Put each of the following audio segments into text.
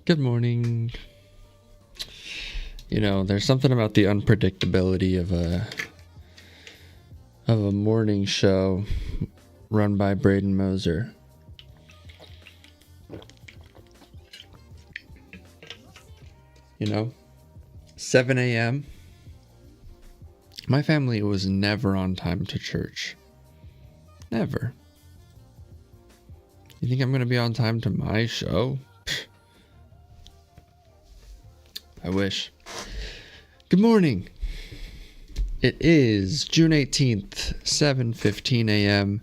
Good morning. You know, there's something about the unpredictability of a morning show run by Braden Moser. You know, 7 a.m. My family was never on time to church. Never. You think I'm going to be on time to my show? I wish. Good morning. It is June 18th, 7:15 a.m.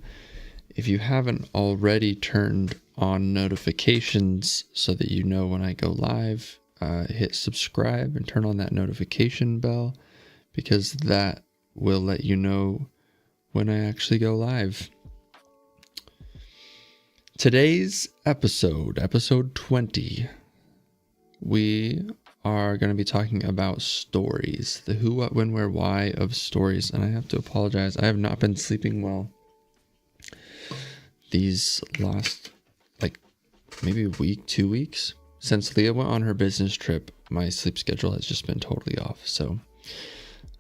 If you haven't already turned on notifications so that you know when I go live, hit subscribe and turn on that notification bell, because that will let you know when I actually go live. Today's episode 20, we are going to be talking about stories, the who, what, when, where, why of stories. And I have to apologize, I have not been sleeping well these last, maybe a week, 2 weeks. Since Leah went on her business trip, my sleep schedule has just been totally off. So,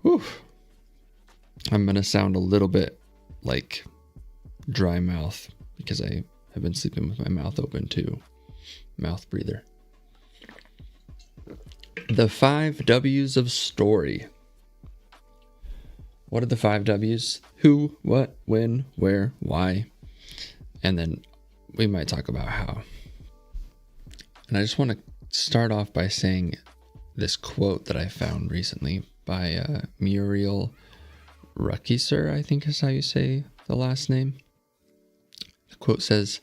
I'm going to sound a little bit like dry mouth because I have been sleeping with my mouth open too. Mouth breather. The 5 W's of story. What are the 5 W's? Who, what, when, where, why. And then we might talk about how. And I just want to start off by saying this quote that I found recently by Muriel Rukeyser, I think is how you say the last name. The quote says,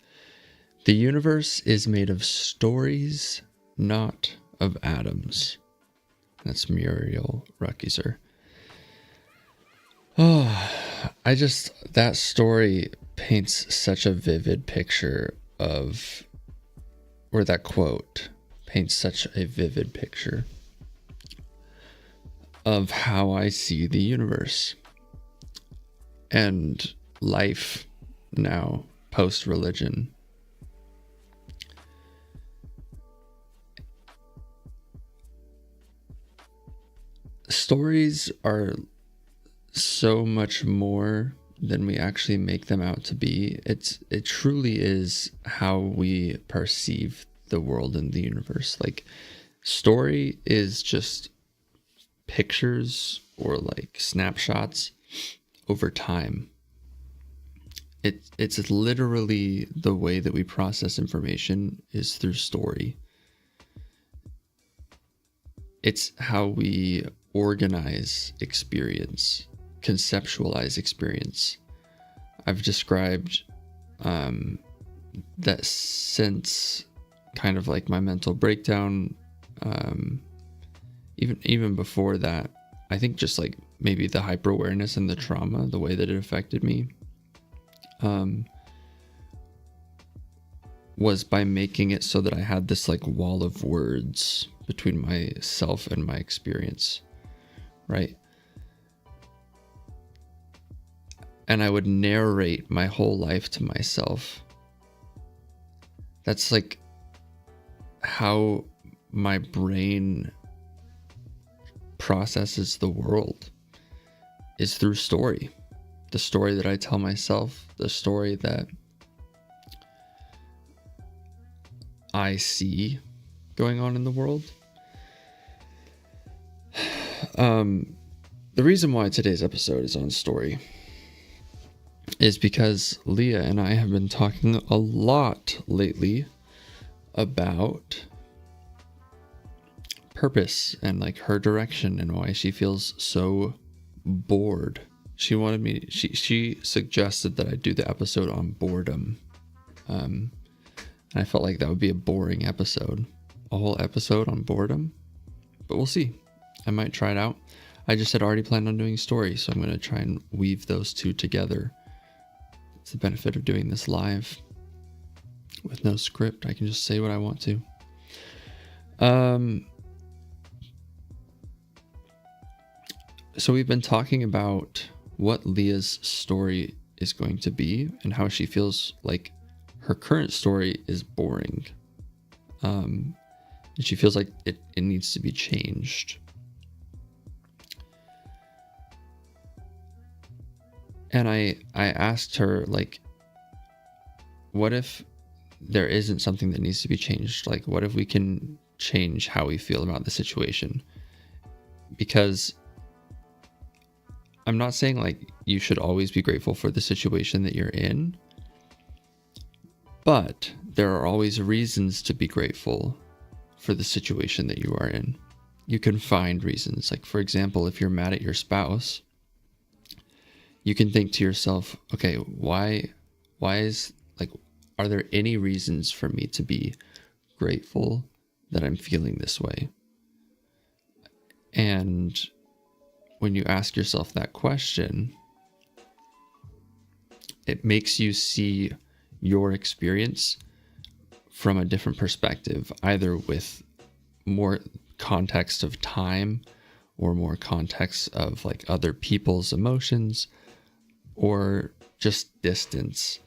"The universe is made of stories, not of atoms." That's Muriel Rukeyser. That story paints such a vivid picture of, or that quote paints such a vivid picture of how I see the universe and life now post-religion. Stories are so much more than we actually make them out to be. It truly is how we perceive the world and the universe. Like, story is just pictures or like snapshots over time. It's literally the way that we process information is through story. It's how we organize experience, conceptualize experience. I've described that since kind of like my mental breakdown, even before that, I think just like maybe the hyper awareness and the trauma, the way that it affected me, was by making it so that I had this like wall of words between myself and my experience, right? And I would narrate my whole life to myself. That's like how my brain processes the world, is through story. The story that I tell myself, the story that I see going on in the world. The reason why today's episode is on story is because Leah and I have been talking a lot lately about purpose and like her direction and why she feels so bored. She suggested that I do the episode on boredom. And I felt like that would be a boring episode, a whole episode on boredom, but we'll see. I might try it out. I just had already planned on doing story, so I'm going to try and weave those two together. It's the benefit of doing this live with no script. I can just say what I want to. So we've been talking about what Leah's story is going to be and how she feels like her current story is boring. and she feels like it needs to be changed. And I asked her, like, what if there isn't something that needs to be changed? Like, what if we can change how we feel about the situation? Because I'm not saying like you should always be grateful for the situation that you're in, but there are always reasons to be grateful for the situation that you are in. You can find reasons. Like, for example, if you're mad at your spouse, you can think to yourself, okay, why is, like, are there any reasons for me to be grateful that I'm feeling this way? And when you ask yourself that question, it makes you see your experience from a different perspective, either with more context of time or more context of like other people's emotions or just distance.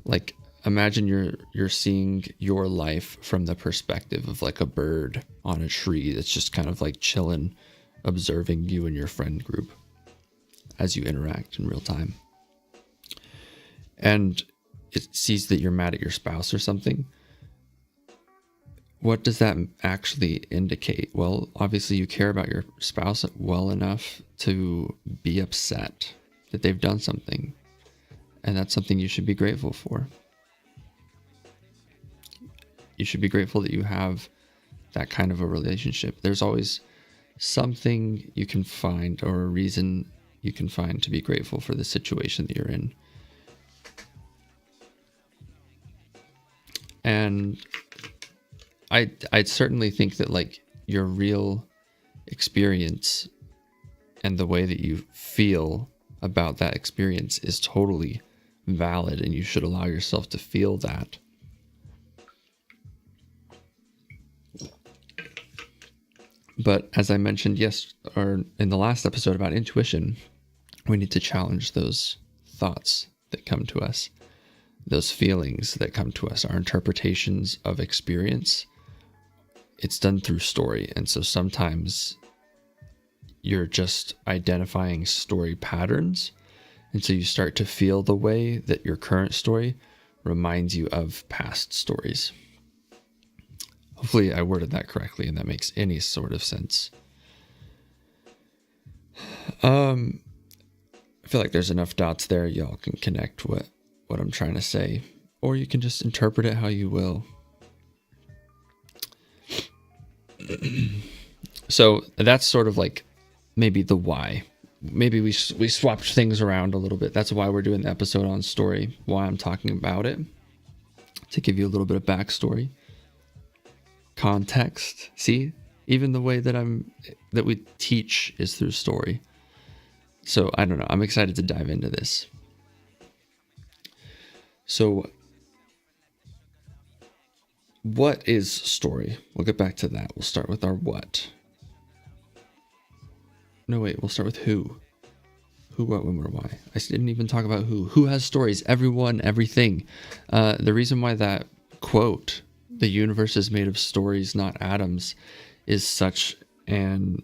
Like, imagine you're seeing your life from the perspective of like a bird on a tree that's just kind of like chilling, observing you and your friend group as you interact in real time. And it sees that you're mad at your spouse or something. What does that actually indicate? Well, obviously you care about your spouse well enough to be upset that they've done something. And that's something you should be grateful for. You should be grateful that you have that kind of a relationship. There's always something you can find, or a reason you can find, to be grateful for the situation that you're in. And I'd certainly think that like your real experience and the way that you feel about that experience is totally valid, and you should allow yourself to feel that. But as I mentioned in the last episode about intuition, we need to challenge those thoughts that come to us, those feelings that come to us, our interpretations of experience. It's done through story. And so sometimes you're just identifying story patterns. And so you start to feel the way that your current story reminds you of past stories. Hopefully I worded that correctly and that makes any sort of sense. I feel like there's enough dots there. Y'all can connect what I'm trying to say, or you can just interpret it how you will. So that's sort of like maybe the why. Maybe we swapped things around a little bit. That's why we're doing the episode on story, why I'm talking about it, to give you a little bit of backstory, context. See, even the way that we teach is through story. So I don't know. I'm excited to dive into this. So what is story? We'll get back to that. We'll start with our what. No, wait, we'll start with who. Who, what, when, where, why. I didn't even talk about who. Who has stories? Everyone, everything. The reason why that quote, "the universe is made of stories, not atoms," is such an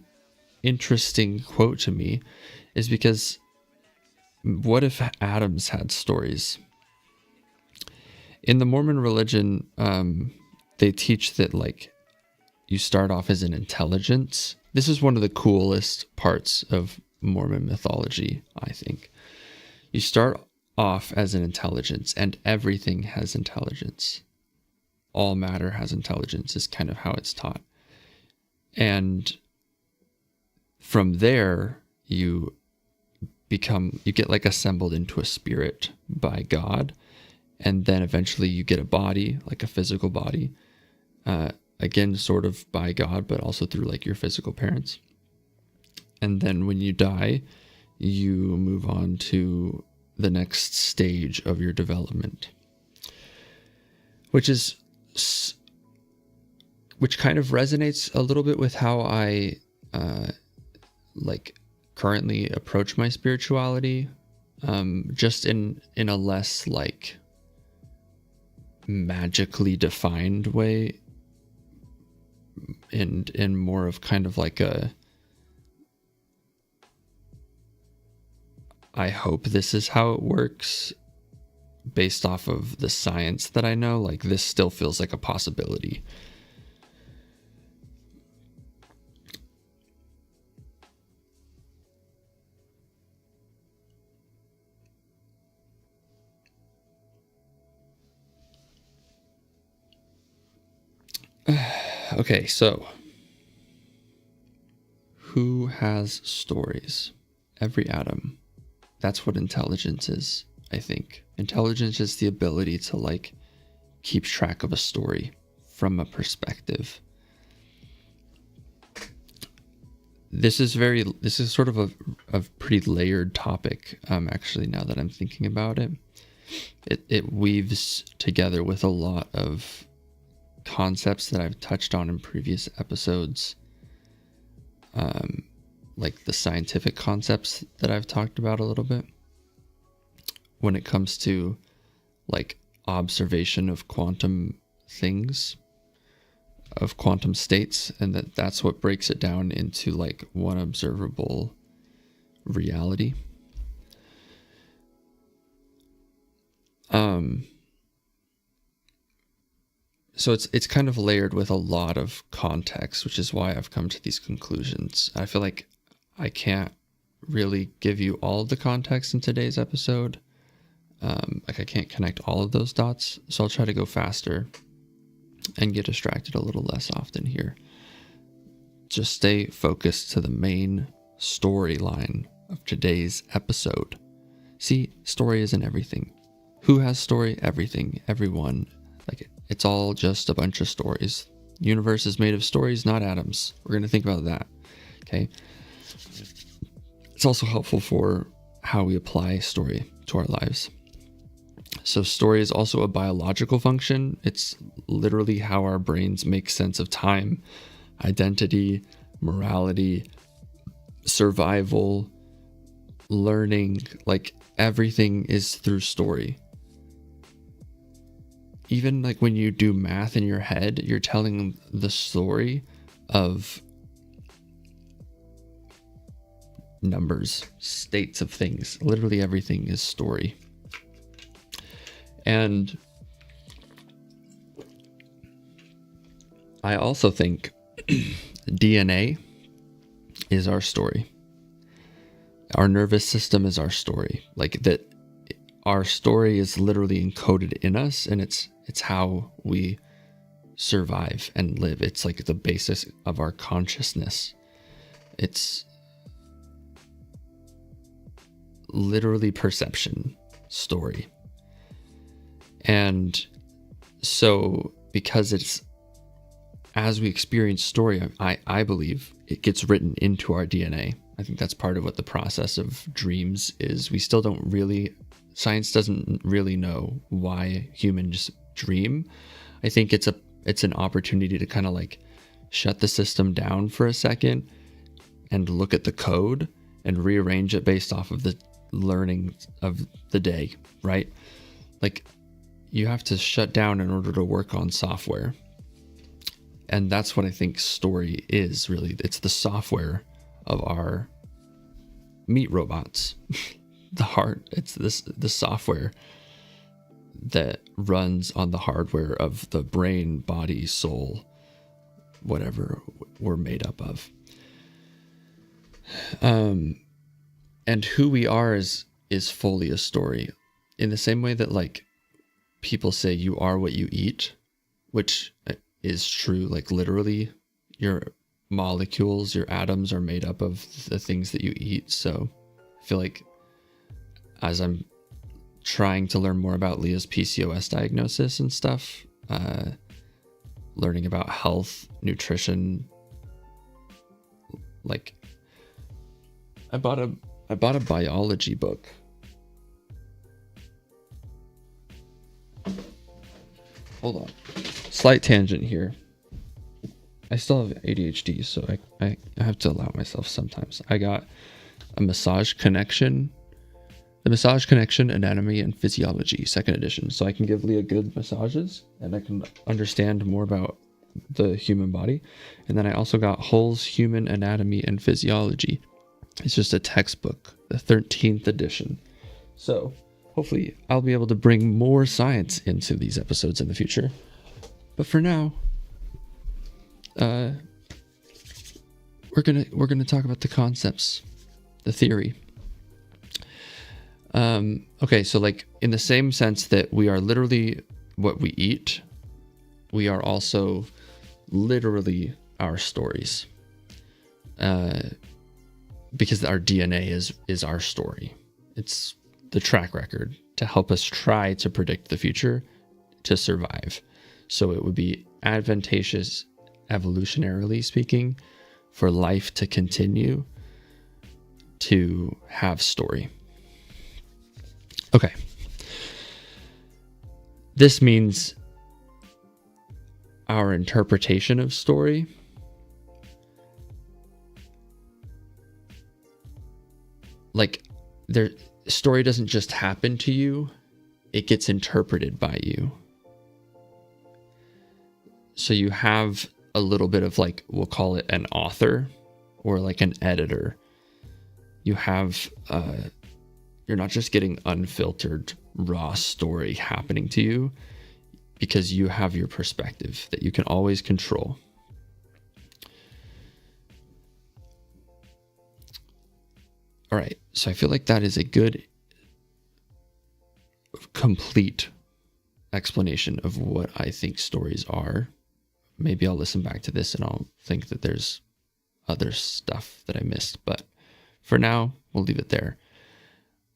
interesting quote to me is because what if atoms had stories? In the Mormon religion, they teach that like you start off as an intelligence. This is one of the coolest parts of Mormon mythology, I think. You start off as an intelligence, and everything has intelligence. All matter has intelligence is kind of how it's taught. And from there, you get like assembled into a spirit by God. And then eventually you get a body, like a physical body, again, sort of by God, but also through like your physical parents. And then when you die, you move on to the next stage of your development, which kind of resonates a little bit with how I like currently approach my spirituality, just in a less like magically defined way. in more of kind of like a, I hope this is how it works based off of the science that I know. Like, this still feels like a possibility. Okay, so who has stories? Every atom. That's what intelligence is, I think. Intelligence is the ability to like keep track of a story from a perspective. This is sort of a pretty layered topic, actually, now that I'm thinking about it. It weaves together with a lot of concepts that I've touched on in previous episodes, like the scientific concepts that I've talked about a little bit when it comes to like observation of quantum things, of quantum states, and that's what breaks it down into like one observable reality. So it's kind of layered with a lot of context, which is why I've come to these conclusions. I feel like I can't really give you all of the context in today's episode. Like I can't connect all of those dots, so I'll try to go faster and get distracted a little less often here. Just stay focused to the main storyline of today's episode. See, story isn't everything. Who has story? Everything. Everyone. Like, it's all just a bunch of stories. The universe is made of stories, not atoms. We're going to think about that. Okay. It's also helpful for how we apply story to our lives. So story is also a biological function. It's literally how our brains make sense of time, identity, morality, survival, learning. Like, everything is through story. Even like when you do math in your head, you're telling the story of numbers, states of things. Literally everything is story. And I also think DNA is our story. Our nervous system is our story. Like that, our story is literally encoded in us, and it's how we survive and live. It's like the basis of our consciousness. It's literally perception, story. And so because it's, as we experience story, I believe it gets written into our DNA. I think that's part of what the process of dreams is. We still don't really, science doesn't really know why humans dream. I think it's an opportunity to kind of like shut the system down for a second and look at the code and rearrange it based off of the learning of the day, right? Like, you have to shut down in order to work on software. And that's what I think story is, really. It's the software of our meat robots. It's the software that runs on the hardware of the brain, body, soul, whatever we're made up of. And who we are is fully a story. In the same way that like people say you are what you eat, which is true, like literally your molecules, your atoms are made up of the things that you eat. So I feel like as I'm trying to learn more about Leah's PCOS diagnosis and stuff, learning about health, nutrition, like I bought a biology book. Hold on. Slight tangent here. I still have ADHD, so I have to allow myself sometimes. I got a Massage Connection. The Massage Connection, Anatomy and Physiology, 2nd edition. So I can give Leah good massages, and I can understand more about the human body. And then I also got Hull's Human Anatomy and Physiology. It's just a textbook, the 13th edition. So hopefully I'll be able to bring more science into these episodes in the future. But for now, we're gonna talk about the concepts, the theory. Okay, so like in the same sense that we are literally what we eat, we are also literally our stories. Because our DNA is our story. It's the track record to help us try to predict the future to survive. So it would be advantageous, evolutionarily speaking, for life to continue to have story. Okay. This means our interpretation of story story doesn't just happen to you, it gets interpreted by you. So you have a little bit of like, we'll call it an author or like an editor. You have, you're not just getting unfiltered raw story happening to you, because you have your perspective that you can always control. All right, so I feel like that is a good, complete explanation of what I think stories are. Maybe I'll listen back to this and I'll think that there's other stuff that I missed, but for now, we'll leave it there.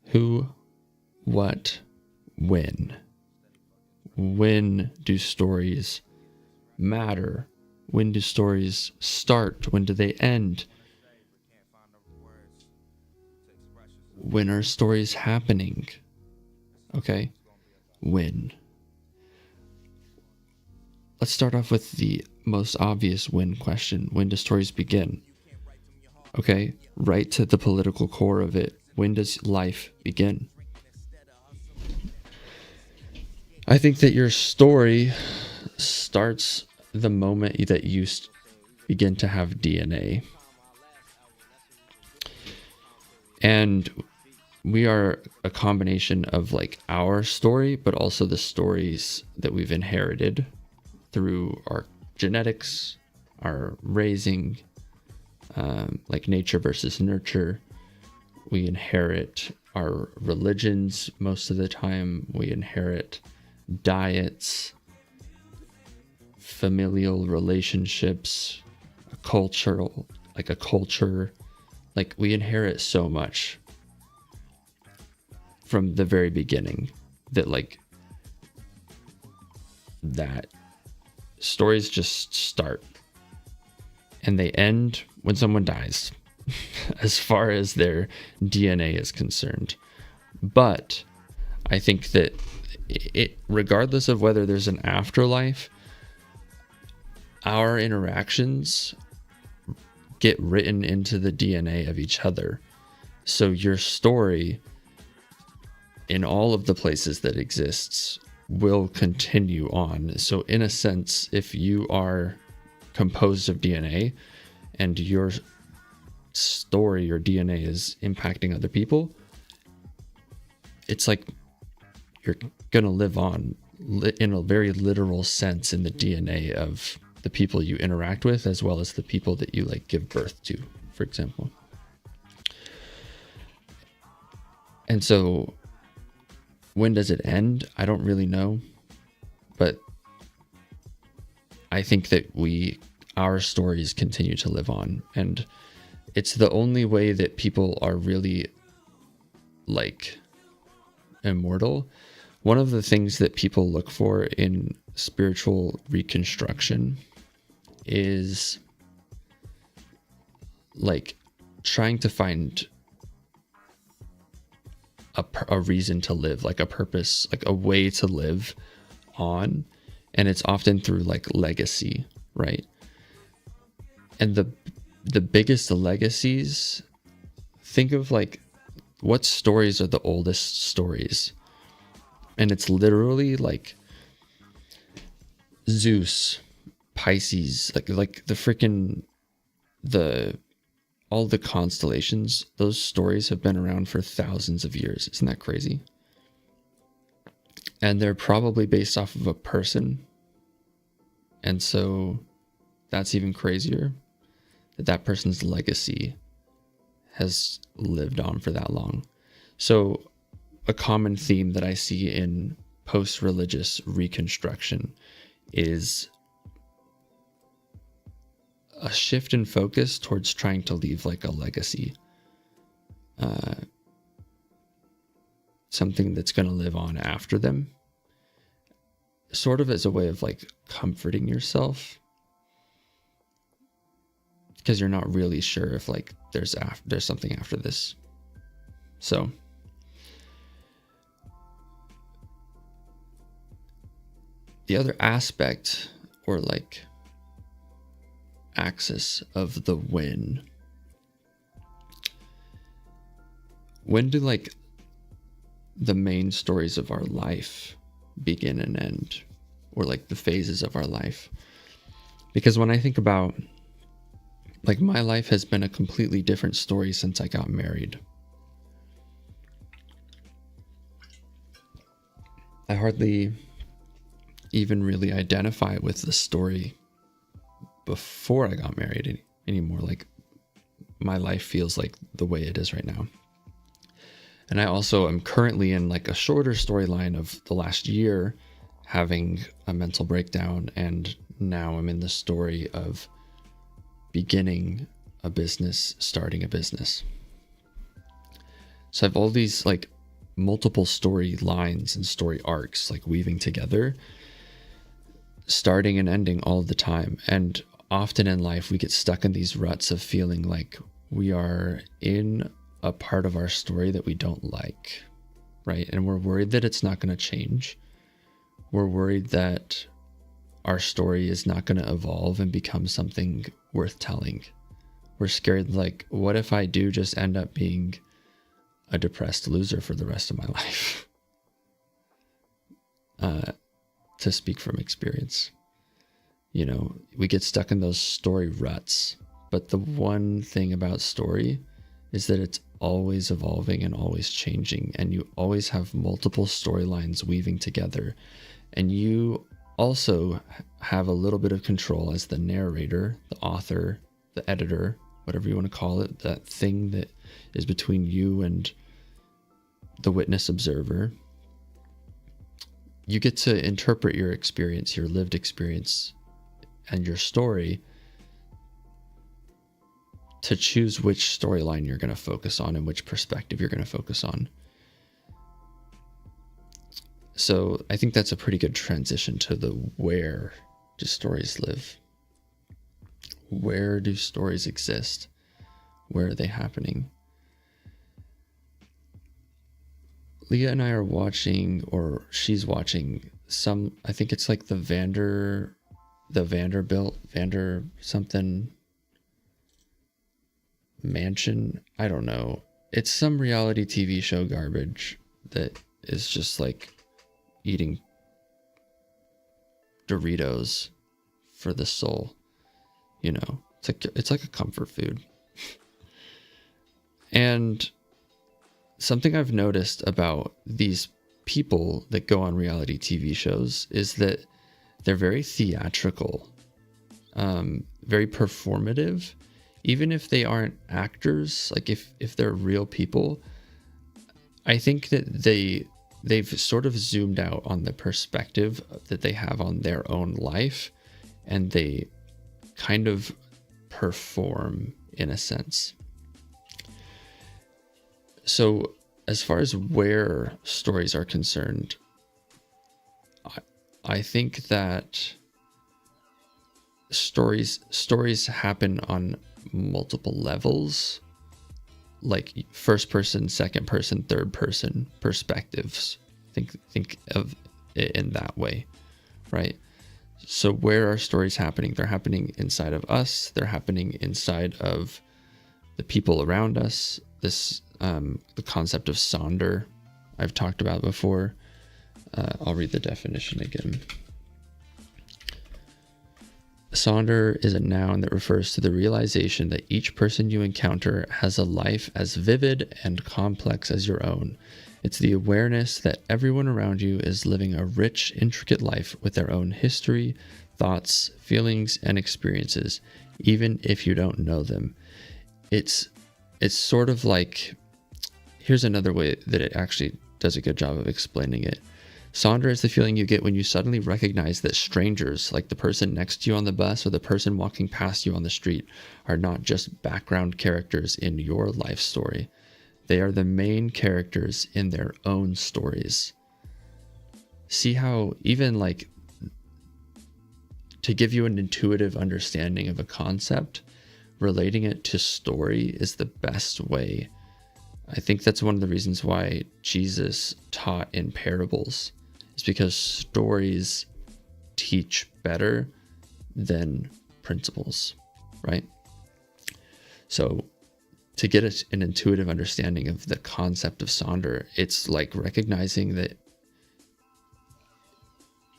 Who, what, when? When do stories matter? When do stories start? When do they end? When are stories happening? Okay, when? Let's start off with the most obvious when question. When do stories begin? Okay, right to the political core of it. When does life begin? I think that your story starts the moment that you begin to have DNA. And we are a combination of like our story, but also the stories that we've inherited through our genetics, our raising, like nature versus nurture. We inherit our religions most of the time. We inherit diets, familial relationships, a culture. Like we inherit so much from the very beginning that stories just start and they end when someone dies as far as their DNA is concerned. But I think that regardless of whether there's an afterlife, our interactions get written into the DNA of each other. So your story in all of the places that exists will continue on. So in a sense, if you are composed of DNA and your story, your DNA is impacting other people, it's like you're going to live on in a very literal sense in the DNA of the people you interact with, as well as the people that you like give birth to, for example. And so when does it end? I don't really know, but I think that our stories continue to live on, and it's the only way that people are really like immortal. One of the things that people look for in spiritual reconstruction is like trying to find a reason to live, like a purpose, like a way to live on. And it's often through like legacy, right? And the biggest legacies, think of like what stories are the oldest stories. And it's literally like Zeus, Pisces, like the freaking all the constellations, those stories have been around for thousands of years. Isn't that crazy? And they're probably based off of a person. And so that's even crazier, that person's legacy has lived on for that long. So a common theme that I see in post-religious reconstruction is a shift in focus towards trying to leave like a legacy, something that's going to live on after them, sort of as a way of like comforting yourself, because you're not really sure if like there's something after this. So the other aspect, or like axis of the when do like the main stories of our life begin and end, or like the phases of our life? Because when I think about, like, my life has been a completely different story since I got married. I hardly even really identify with the story before I got married anymore. Like, my life feels like the way it is right now. And I also am currently in like a shorter storyline of the last year having a mental breakdown, and now I'm in the story of beginning a business, starting a business. So I have all these like multiple story lines and story arcs like weaving together, starting and ending all the time. And often in life we get stuck in these ruts of feeling like we are in a part of our story that we don't like, right? And we're worried that it's not going to change. We're worried that our story is not going to evolve and become something worth telling. We're scared, like, what if I do just end up being a depressed loser for the rest of my life? To speak from experience, you know, we get stuck in those story ruts. But the one thing about story is that it's always evolving and always changing, and you always have multiple storylines weaving together, and you also have a little bit of control as the narrator, the author, the editor, whatever you want to call it, that thing that is between you and the witness observer. You get to interpret your experience, your lived experience, and your story to choose which storyline you're going to focus on and which perspective you're going to focus on. So I think that's a pretty good transition to the where do stories live? Where do stories exist? Where are they happening? Leah and I are watching, or she's watching some, I think it's like the Vanderbilt something mansion. I don't know. It's some reality TV show garbage that is just like eating Doritos for the soul. You know, it's like a comfort food. And something I've noticed about these people that go on reality TV shows is that they're very theatrical, very performative. Even if they aren't actors, like if they're real people, I think that they've sort of zoomed out on the perspective that they have on their own life, and they kind of perform in a sense. So as far as where stories are concerned, I think that stories happen on multiple levels, like first person, second person, third person perspectives. Think of it in that way, right? So where are stories happening? They're happening inside of us. They're happening inside of the people around us. This the concept of Sonder I've talked about before. I'll read the definition again. Sonder is a noun that refers to the realization that each person you encounter has a life as vivid and complex as your own. It's the awareness that everyone around you is living a rich, intricate life with their own history, thoughts, feelings, and experiences, even if you don't know them. It's sort of like, here's another way that it actually does a good job of explaining it. Sonder is the feeling you get when you suddenly recognize that strangers, like the person next to you on the bus or the person walking past you on the street, are not just background characters in your life story. They are the main characters in their own stories. See how even like to give you an intuitive understanding of a concept, relating it to story is the best way. I think that's one of the reasons why Jesus taught in parables. Is because stories teach better than principles, right? So to get an intuitive understanding of the concept of Sonder, it's like recognizing that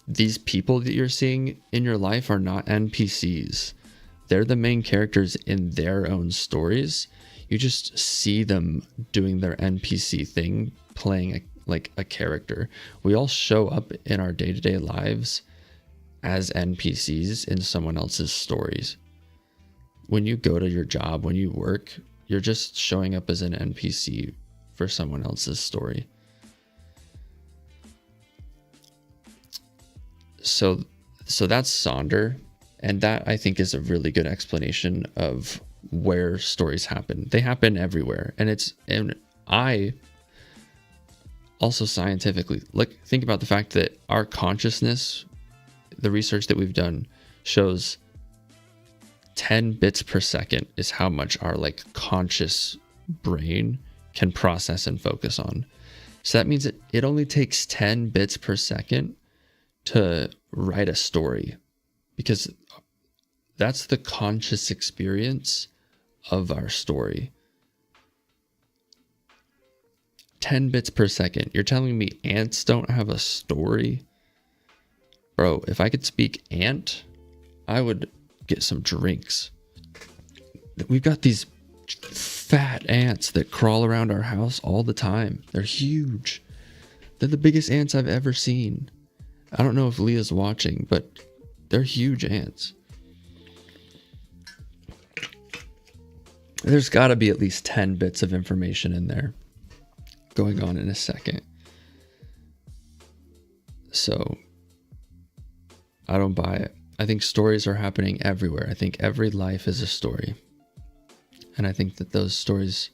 these people that you're seeing in your life are not NPCs. They're the main characters in their own stories. You just see them doing their NPC thing, playing a character. We all show up in our day-to-day lives as NPCs in someone else's stories. When you go to your job, when you work, you're just showing up as an NPC for someone else's story. So that's Sonder, and that I think is a really good explanation of where stories happen. They happen everywhere, and I also scientifically think about the fact that our consciousness, the research that we've done shows 10 bits per second is how much our conscious brain can process and focus on. So that means that it only takes 10 bits per second to write a story, because that's the conscious experience of our story. 10 bits per second. You're telling me ants don't have a story? Bro, if I could speak ant, I would get some drinks. We've got these fat ants that crawl around our house all the time. They're huge. They're the biggest ants I've ever seen. I don't know if Leah's watching, but they're huge ants. There's got to be at least 10 bits of information in there going on in a second. So I don't buy it. I think stories are happening everywhere. I think every life is a story. And I think that those stories,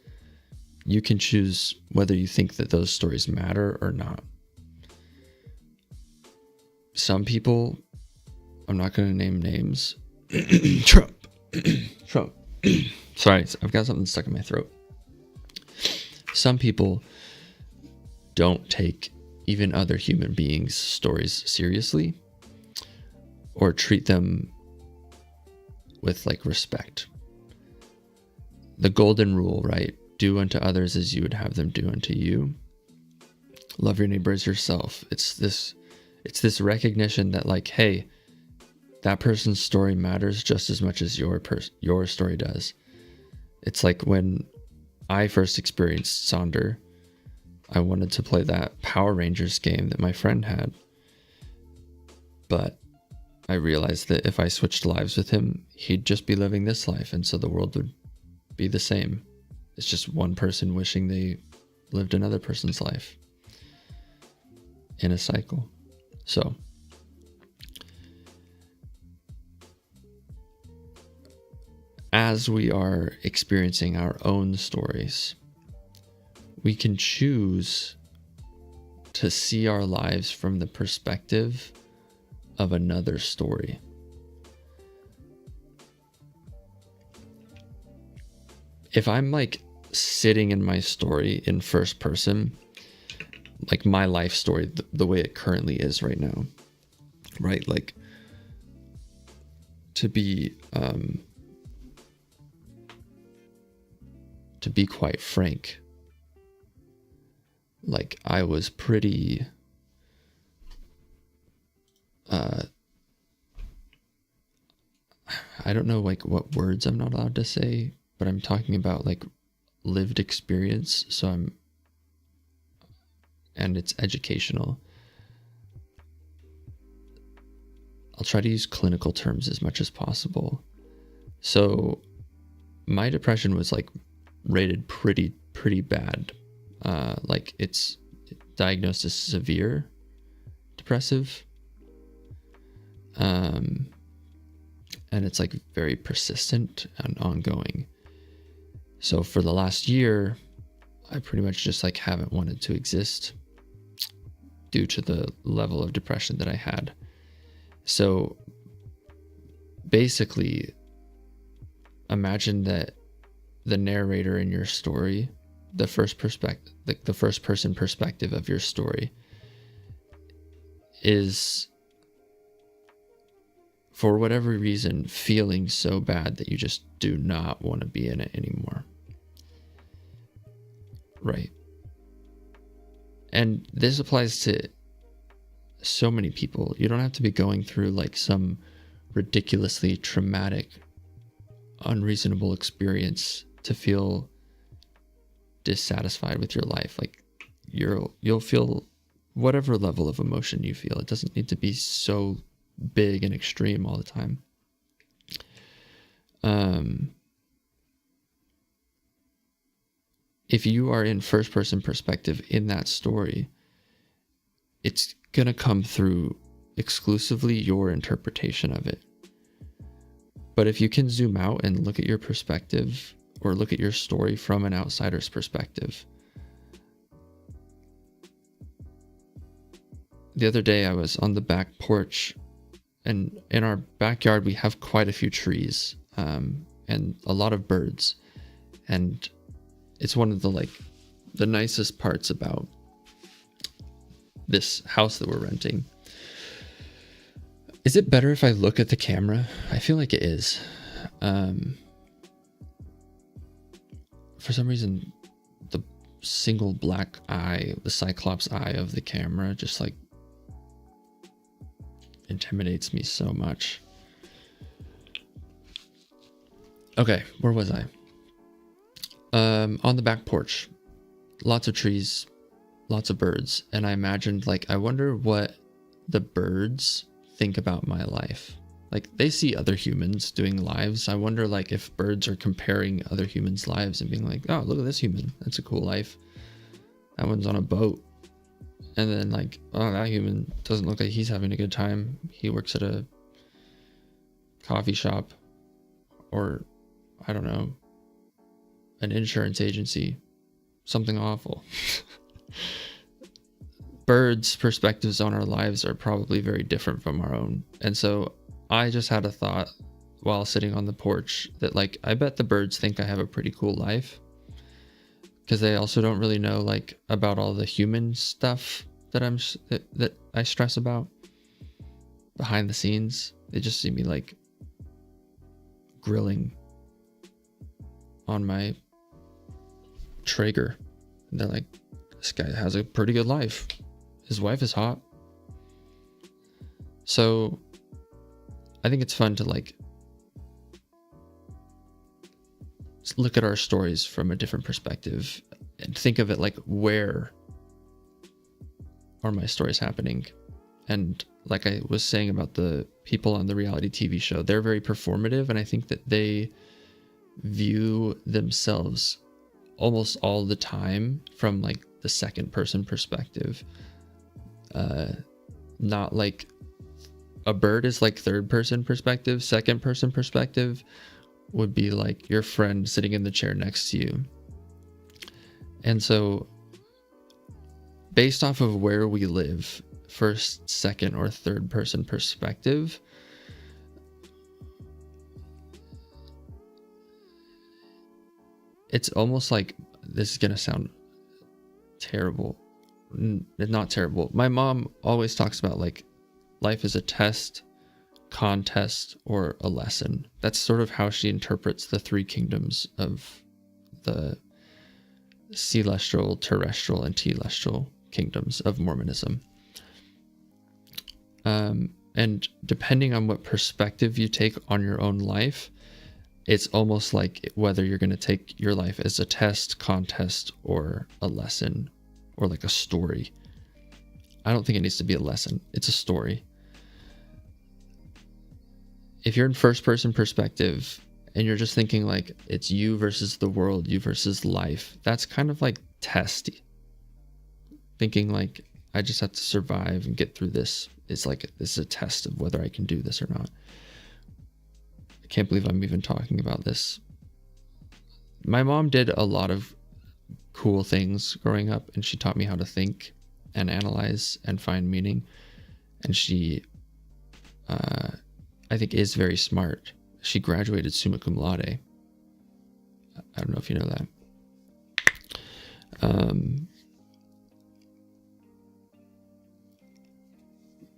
you can choose whether you think that those stories matter or not. Some people, I'm not going to name names. Trump. Sorry, I've got something stuck in my throat. Some people don't take even other human beings' stories seriously or treat them with respect. The golden rule, right? Do unto others as you would have them do unto you. Love your neighbor as yourself. It's this recognition that hey, that person's story matters just as much as your story does. It's like when I first experienced Sonder, I wanted to play that Power Rangers game that my friend had. But I realized that if I switched lives with him, he'd just be living this life, and so the world would be the same. It's just one person wishing they lived another person's life in a cycle. So as we are experiencing our own stories, we can choose to see our lives from the perspective of another story. If I'm sitting in my story in first person, my life story, the way it currently is right now, right? To be quite frank, I was pretty I don't know like what words I'm not allowed to say, but I'm talking about like lived experience. So and it's educational. I'll try to use clinical terms as much as possible. So my depression was like rated pretty bad. Like it's diagnosed as severe depressive. And it's like very persistent and ongoing. So for the last year, I pretty much just like haven't wanted to exist due to the level of depression that I had. So basically, imagine that the narrator in your story, the first person perspective of your story, is for whatever reason feeling so bad that you just do not want to be in it anymore. Right. And this applies to so many people. You don't have to be going through like some ridiculously traumatic, unreasonable experience to feel dissatisfied with your life. Like you'll feel whatever level of emotion you feel. It doesn't need to be so big and extreme all the time. If you are in first person perspective in that story, it's gonna come through exclusively your interpretation of it. But if you can zoom out and look at your perspective, or look at your story from an outsider's perspective. The other day I was on the back porch, and in our backyard we have quite a few trees, and a lot of birds. And it's one of the nicest parts about this house that we're renting. Is it better if I look at the camera? I feel like it is. For some reason, the single black eye, the cyclops eye of the camera just like intimidates me so much. Okay, where was I? On the back porch, lots of trees, lots of birds, and I imagined like, I wonder what the birds think about my life. Like they see other humans doing lives. I wonder like if birds are comparing other humans' lives and being like, oh, look at this human, that's a cool life. That one's on a boat. And then like, oh, that human doesn't look like he's having a good time. He works at a coffee shop, or I don't know, an insurance agency, something awful. Birds' perspectives on our lives are probably very different from our own. And so I just had a thought while sitting on the porch that like, I bet the birds think I have a pretty cool life, because they also don't really know like about all the human stuff that I stress about behind the scenes. They just see me like grilling on my Traeger, and they're like, this guy has a pretty good life. His wife is hot. So I think it's fun to like look at our stories from a different perspective and think of it like, where are my stories happening? And like I was saying about the people on the reality TV show, they're very performative, and I think that they view themselves almost all the time from like the second person perspective. Not like a bird is like third person perspective. Second person perspective would be like your friend sitting in the chair next to you. And so based off of where we live, first, second, or third person perspective, it's almost like, this is going to sound terrible. Not terrible. My mom always talks about like life is a test, contest, or a lesson. That's sort of how she interprets the three kingdoms of the celestial, terrestrial, and telestial kingdoms of Mormonism. And And depending on what perspective you take on your own life, it's almost like whether you're going to take your life as a test, contest, or a lesson, or like a story. I don't think it needs to be a lesson. It's a story. If you're in first person perspective and you're just thinking like it's you versus the world, you versus life, that's kind of like testy. Thinking like I just have to survive and get through this. It's like this is a test of whether I can do this or not. I can't believe I'm even talking about this. My mom did a lot of cool things growing up, and she taught me how to think and analyze and find meaning. And she, I think, is very smart. She graduated summa cum laude. I don't know if you know that.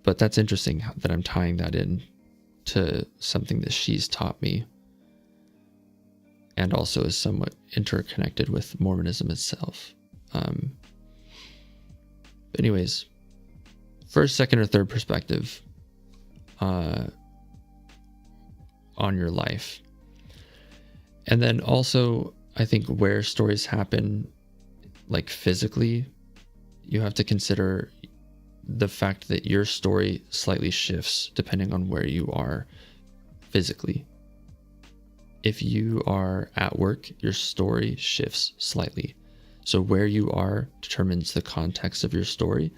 But that's interesting that I'm tying that in to something that she's taught me, and also is somewhat interconnected with Mormonism itself. But anyways, first, second, or third perspective on your life. And then also, I think where stories happen, like physically, you have to consider the fact that your story slightly shifts depending on where you are physically. If you are at work, your story shifts slightly. So where you are determines the context of your story.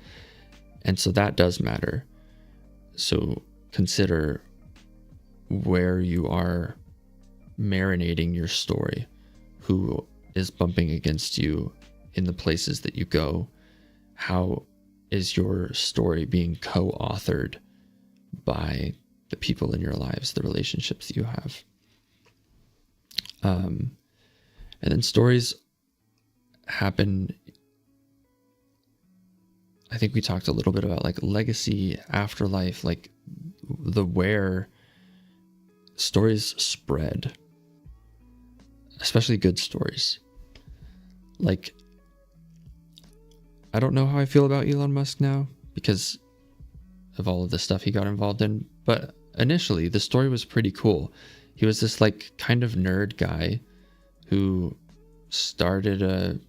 And so that does matter. So consider where you are marinating your story, who is bumping against you in the places that you go, how is your story being co-authored by the people in your lives, the relationships that you have. And then stories happen. I think we talked a little bit about like legacy, afterlife, like the where stories spread, especially good stories. Like, I don't know how I feel about Elon Musk now because of all of the stuff he got involved in, but initially the story was pretty cool. He was this like kind of nerd guy who started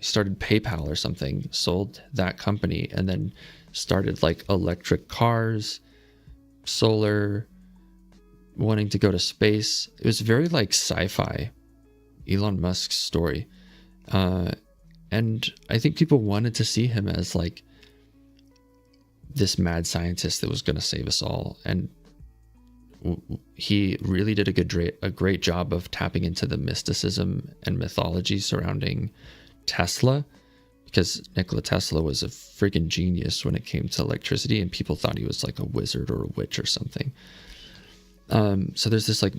PayPal or something, sold that company, and then started like electric cars, solar, wanting to go to space. It was very like sci-fi, Elon Musk's story. And I think people wanted to see him as like this mad scientist that was going to save us all. And he really did a great job of tapping into the mysticism and mythology surrounding Tesla, because Nikola Tesla was a freaking genius when it came to electricity, and people thought he was like a wizard or a witch or something. So there's this like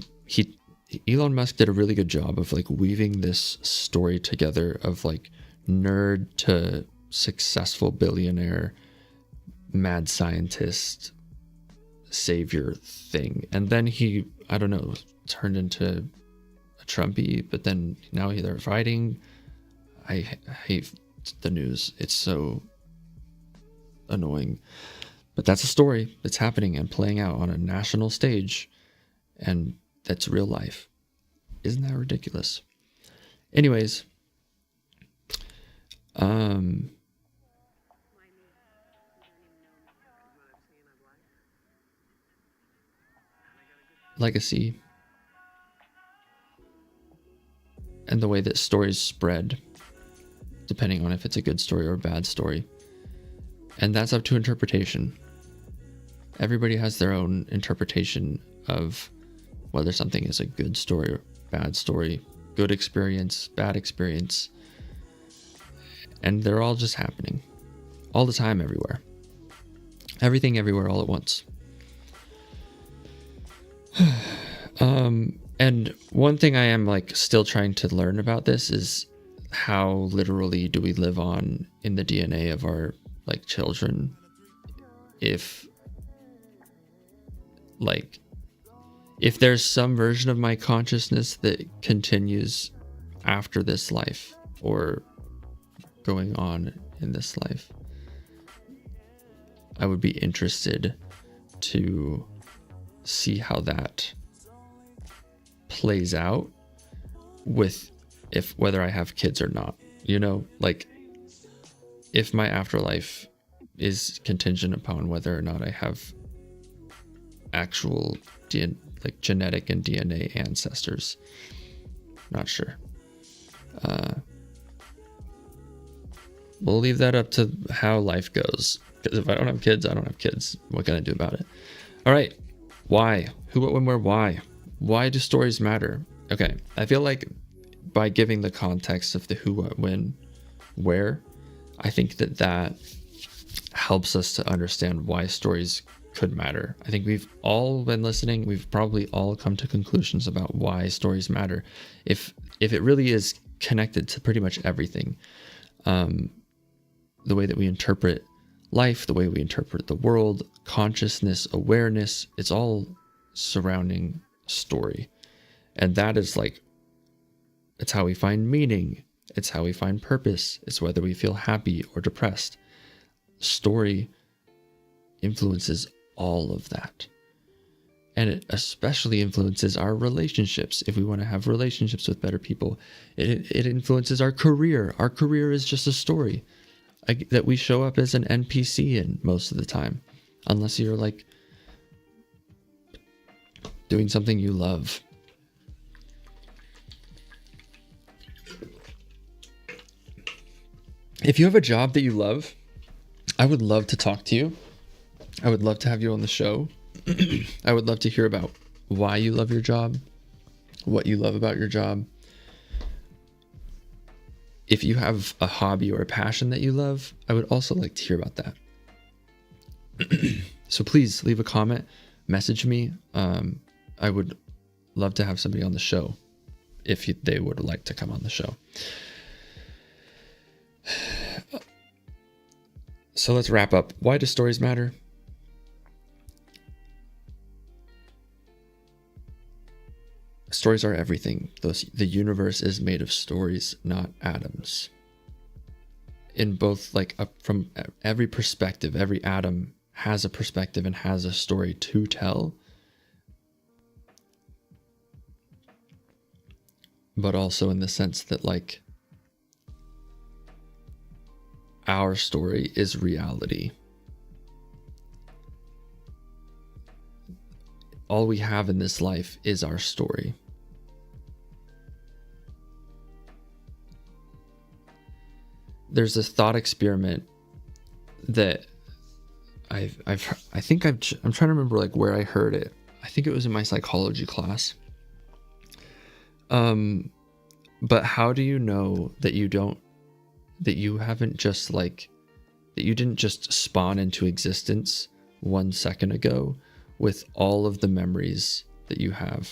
Elon Musk did a really good job of like weaving this story together of like nerd to successful billionaire, mad scientist, savior thing. And then he, I don't know, turned into a Trumpy, but then now they're fighting. I hate the news. It's so annoying. But that's a story that's happening and playing out on a national stage. And that's real life. Isn't that ridiculous? Anyways, legacy and the way that stories spread, depending on if it's a good story or a bad story. And that's up to interpretation. Everybody has their own interpretation of whether something is a good story or bad story, good experience, bad experience. And they're all just happening all the time, everywhere. Everything, everywhere, all at once. And one thing I am like still trying to learn about this is how literally do we live on in the DNA of our like children, if there's some version of my consciousness that continues after this life or going on in this life. I would be interested to see how that plays out with whether I have kids or not. You know, like if my afterlife is contingent upon whether or not I have actual genetic and DNA ancestors. Not sure. We'll leave that up to how life goes. Because if I don't have kids, I don't have kids. What can I do about it? All right. Why? Who, what, when, where, why? Why do stories matter? Okay. I feel like by giving the context of the who, what, when, where, I think that helps us to understand why stories could matter. I think we've all been listening. We've probably all come to conclusions about why stories matter. If it really is connected to pretty much everything, the way that we interpret life, the way we interpret the world, consciousness, awareness, it's all surrounding story. And that is like, it's how we find meaning. It's how we find purpose. It's whether we feel happy or depressed. Story influences all of that. And it especially influences our relationships. If we want to have relationships with better people, it influences our career. Our career is just a story that we show up as an NPC in most of the time, unless you're like doing something you love. If you have a job that you love, I would love to talk to you. I would love to have you on the show. I would love to hear about why you love your job, what you love about your job. If you have a hobby or a passion that you love, I would also like to hear about that. So please leave a comment, message me. I would love to have somebody on the show if they would like to come on the show. So let's wrap up. Why do stories matter? Stories are everything. The universe is made of stories, not atoms. In both, like from every perspective, every atom has a perspective and has a story to tell. But also in the sense that like our story is reality. All we have in this life is our story. There's this thought experiment that I'm trying to remember like where I heard it. I think it was in my psychology class. But how do you know that you didn't just spawn into existence 1 second ago with all of the memories that you have?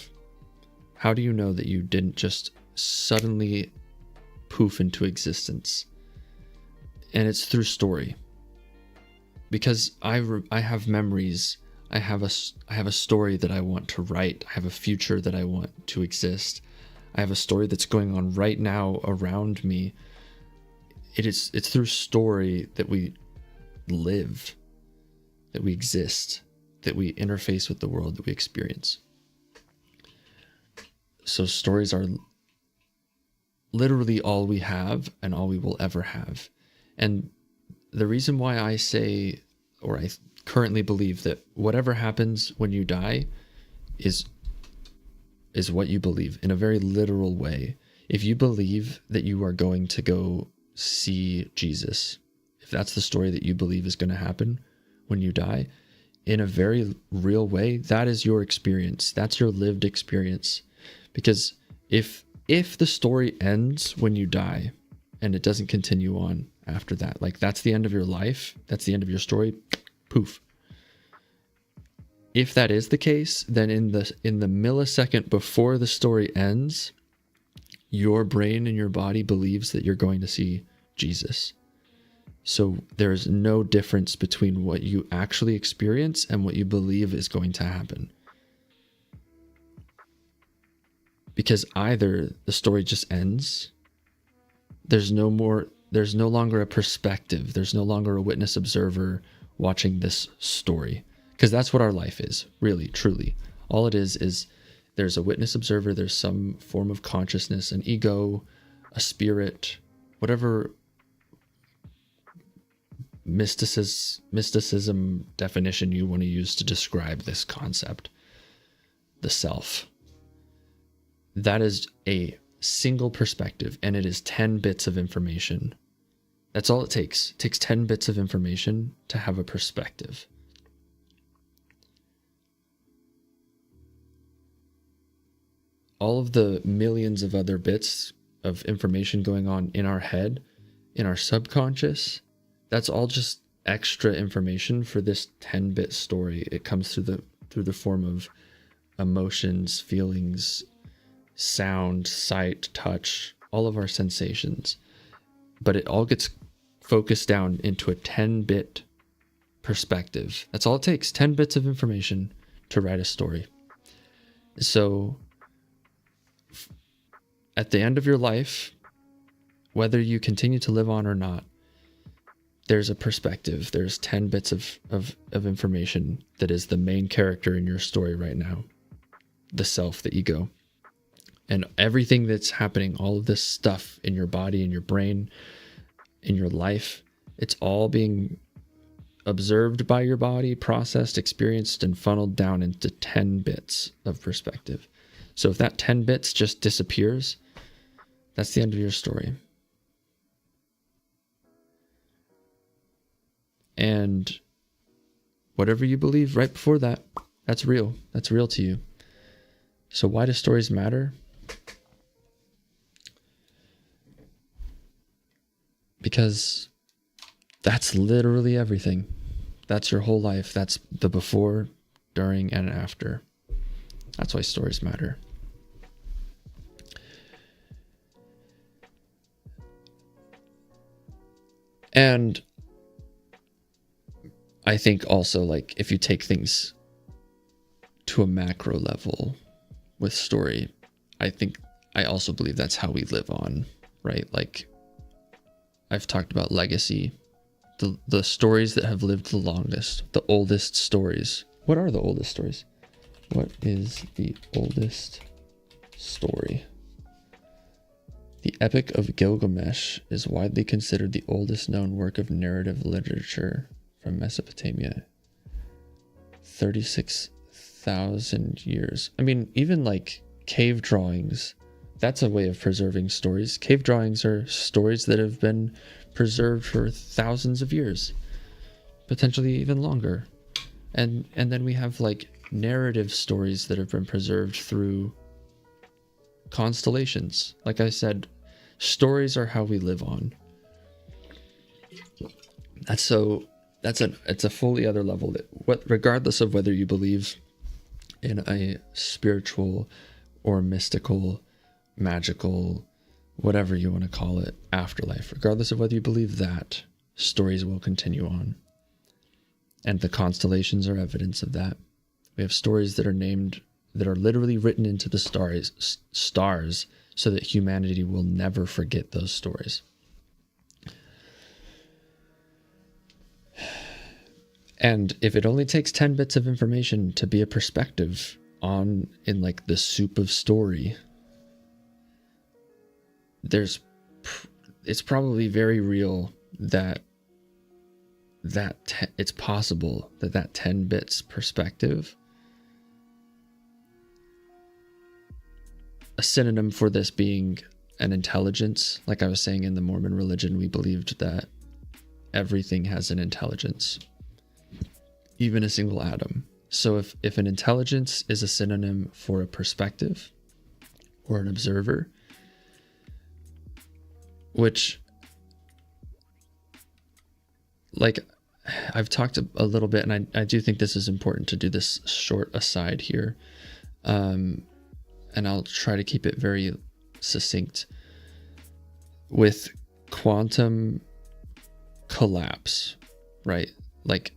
How do you know that you didn't just suddenly poof into existence? And it's through story. Because I have memories. I have a story that I want to write. I have a future that I want to exist. I have a story that's going on right now around me. It's through story that we live, that we exist, that we interface with the world, that we experience. So stories are literally all we have and all we will ever have. And the reason why I say, or I currently believe, that whatever happens when you die is what you believe in a very literal way. If you believe that you are going to go see Jesus, if that's the story that you believe is going to happen when you die, in a very real way, that is your experience. That's your lived experience. Because if the story ends when you die and it doesn't continue on after that, like that's the end of your life, that's the end of your story, poof. If that is the case, then in the millisecond before the story ends, your brain and your body believes that you're going to see Jesus. So there's no difference between what you actually experience and what you believe is going to happen. Because either the story just ends, there's no longer a perspective, there's no longer a witness observer watching this story, Because that's what our life is, really, truly. All it is there's a witness observer, there's some form of consciousness, an ego, a spirit, whatever mysticism definition you want to use to describe this concept, the self. That is a single perspective, and it is 10 bits of information. That's all it takes. It takes 10 bits of information to have a perspective. All of the millions of other bits of information going on in our head, in our subconscious, that's all just extra information for this 10-bit story. It comes through the form of emotions, feelings, sound, sight, touch, all of our sensations. But it all gets focused down into a 10-bit perspective. That's all it takes, 10 bits of information to write a story. So at the end of your life, whether you continue to live on or not, there's a perspective. There's 10 bits of information that is the main character in your story right now. The self, the ego. And everything that's happening, all of this stuff in your body, in your brain, in your life, it's all being observed by your body, processed, experienced, and funneled down into 10 bits of perspective. So if that 10 bits just disappears, that's the end of your story. And whatever you believe right before that, that's real. That's real to you. So why do stories matter? Because that's literally everything. That's your whole life. That's the before, during, and after. That's why stories matter. And I think also, like, if you take things to a macro level with story, I also believe that's how we live on, right? Like, I've talked about legacy, the stories that have lived the longest, the oldest stories. What are the oldest stories? What is the oldest story? The Epic of Gilgamesh is widely considered the oldest known work of narrative literature from Mesopotamia. 36,000 years. I mean, even like cave drawings, that's a way of preserving stories. Cave drawings are stories that have been preserved for thousands of years, potentially even longer. And then we have like narrative stories that have been preserved through constellations. Like I said, stories are how we live on. It's a fully other level that regardless of whether you believe in a spiritual or mystical, magical, whatever you want to call it, afterlife, regardless of whether you believe that, stories will continue on. And the constellations are evidence of that. We have stories that are named, that are literally written into the stars so that humanity will never forget those stories. And if it only takes 10 bits of information to be a perspective in like the soup of story, it's probably very real that it's possible that 10 bits perspective, a synonym for this being an intelligence. Like I was saying, in the Mormon religion, we believed that everything has an intelligence, even a single atom. So if an intelligence is a synonym for a perspective or an observer, which, like, I've talked a little bit, and I do think this is important to do this short aside here. And I'll try to keep it very succinct. With quantum collapse, right? Like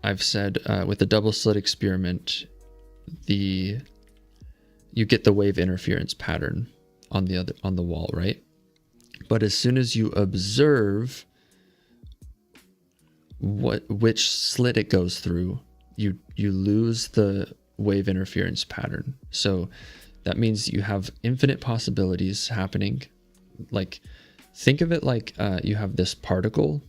I've said, with the double slit experiment, you get the wave interference pattern on the wall, right? But as soon as you observe which slit it goes through, you lose the wave interference pattern. So that means you have infinite possibilities happening. Like, think of it like you have this particle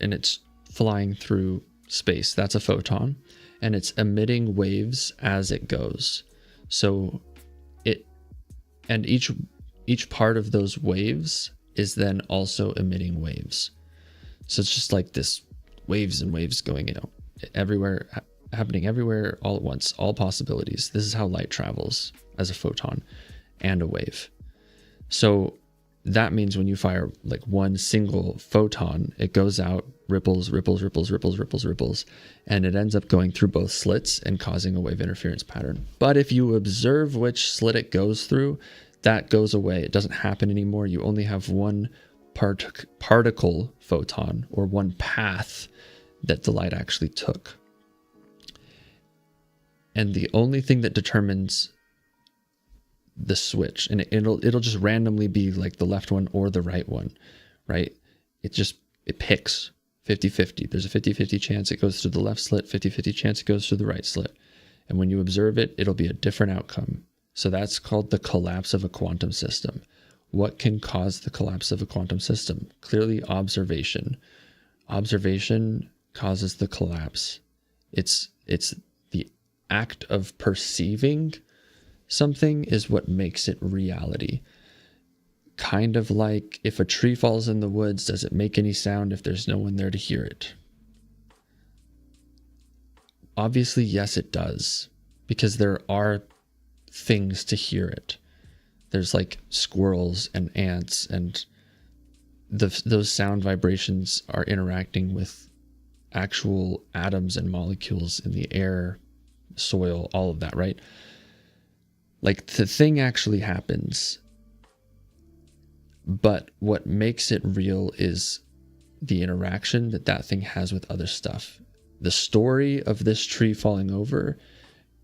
and it's flying through space. That's a photon, and it's emitting waves as it goes. So each part of those waves is then also emitting waves. So it's just like this waves and waves going, everywhere, happening everywhere all at once, all possibilities. This is how light travels as a photon and a wave. So that means when you fire like one single photon, it goes out, ripples, and it ends up going through both slits and causing a wave interference pattern. But if you observe which slit it goes through, that goes away. It doesn't happen anymore. You only have one particle photon, or one path that the light actually took. And the only thing that determines the switch, and it'll just randomly be like the left one or the right one, right? It picks 50-50. There's a 50-50 chance it goes through the left slit, 50-50 chance it goes through the right slit. And when you observe it, it'll be a different outcome. So that's called the collapse of a quantum system. What can cause the collapse of a quantum system? Clearly observation. Observation causes the collapse. It's the act of perceiving something is what makes it reality. Kind of like if a tree falls in the woods, does it make any sound if there's no one there to hear it? Obviously, yes, it does, because there are things to hear it. There's like squirrels and ants, and those sound vibrations are interacting with actual atoms and molecules in the air, soil, all of that, right? Like, the thing actually happens, but what makes it real is the interaction that thing has with other stuff. The story of this tree falling over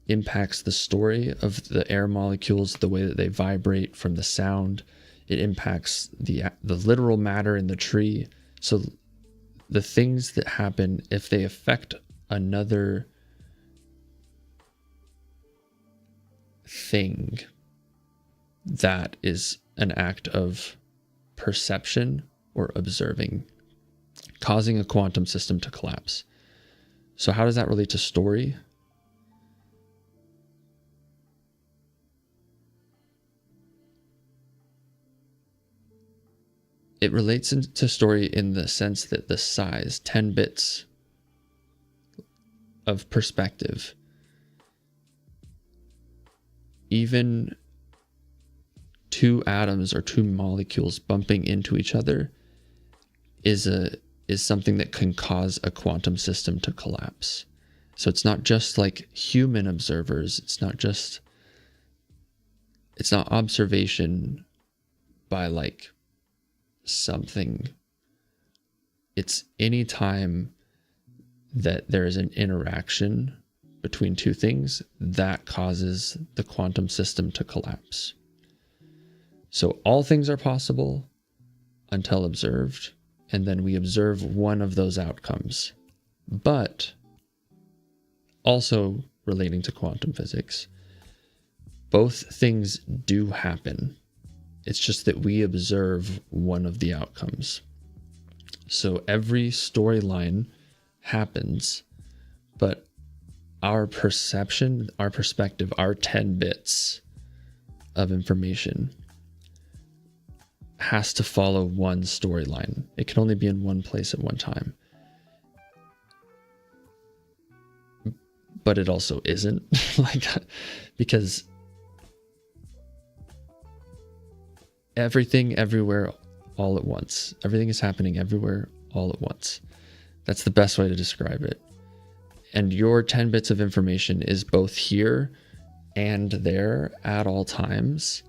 impacts the story of the air molecules, the way that they vibrate from the sound. It impacts the literal matter in the tree. So the things that happen, if they affect another thing, that is an act of perception or observing, causing a quantum system to collapse. So how does that relate to story? It relates to story in the sense that the size, 10 bits of perspective, even two atoms or two molecules bumping into each other is something that can cause a quantum system to collapse. So it's not just like human observers. It's not observation by like something. It's any time that there is an interaction between two things that causes the quantum system to collapse. So all things are possible until observed, and then we observe one of those outcomes. But also relating to quantum physics, both things do happen. It's just that we observe one of the outcomes. So every storyline happens, but our perception, our perspective, our 10 bits of information has to follow one storyline. It can only be in one place at one time. But it also isn't, because everything, everywhere, all at once. Everything is happening everywhere, all at once. That's the best way to describe it. And your 10 bits of information is both here and there at all times.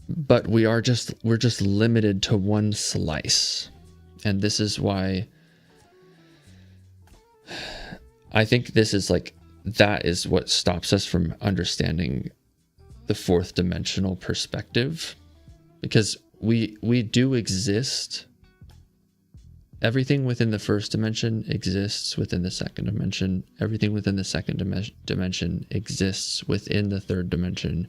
But we're just limited to one slice. And this is why I think this is that is what stops us from understanding the fourth dimensional perspective. Because we do exist. Everything within the first dimension exists within the second dimension. Everything within the second dimension exists within the third dimension,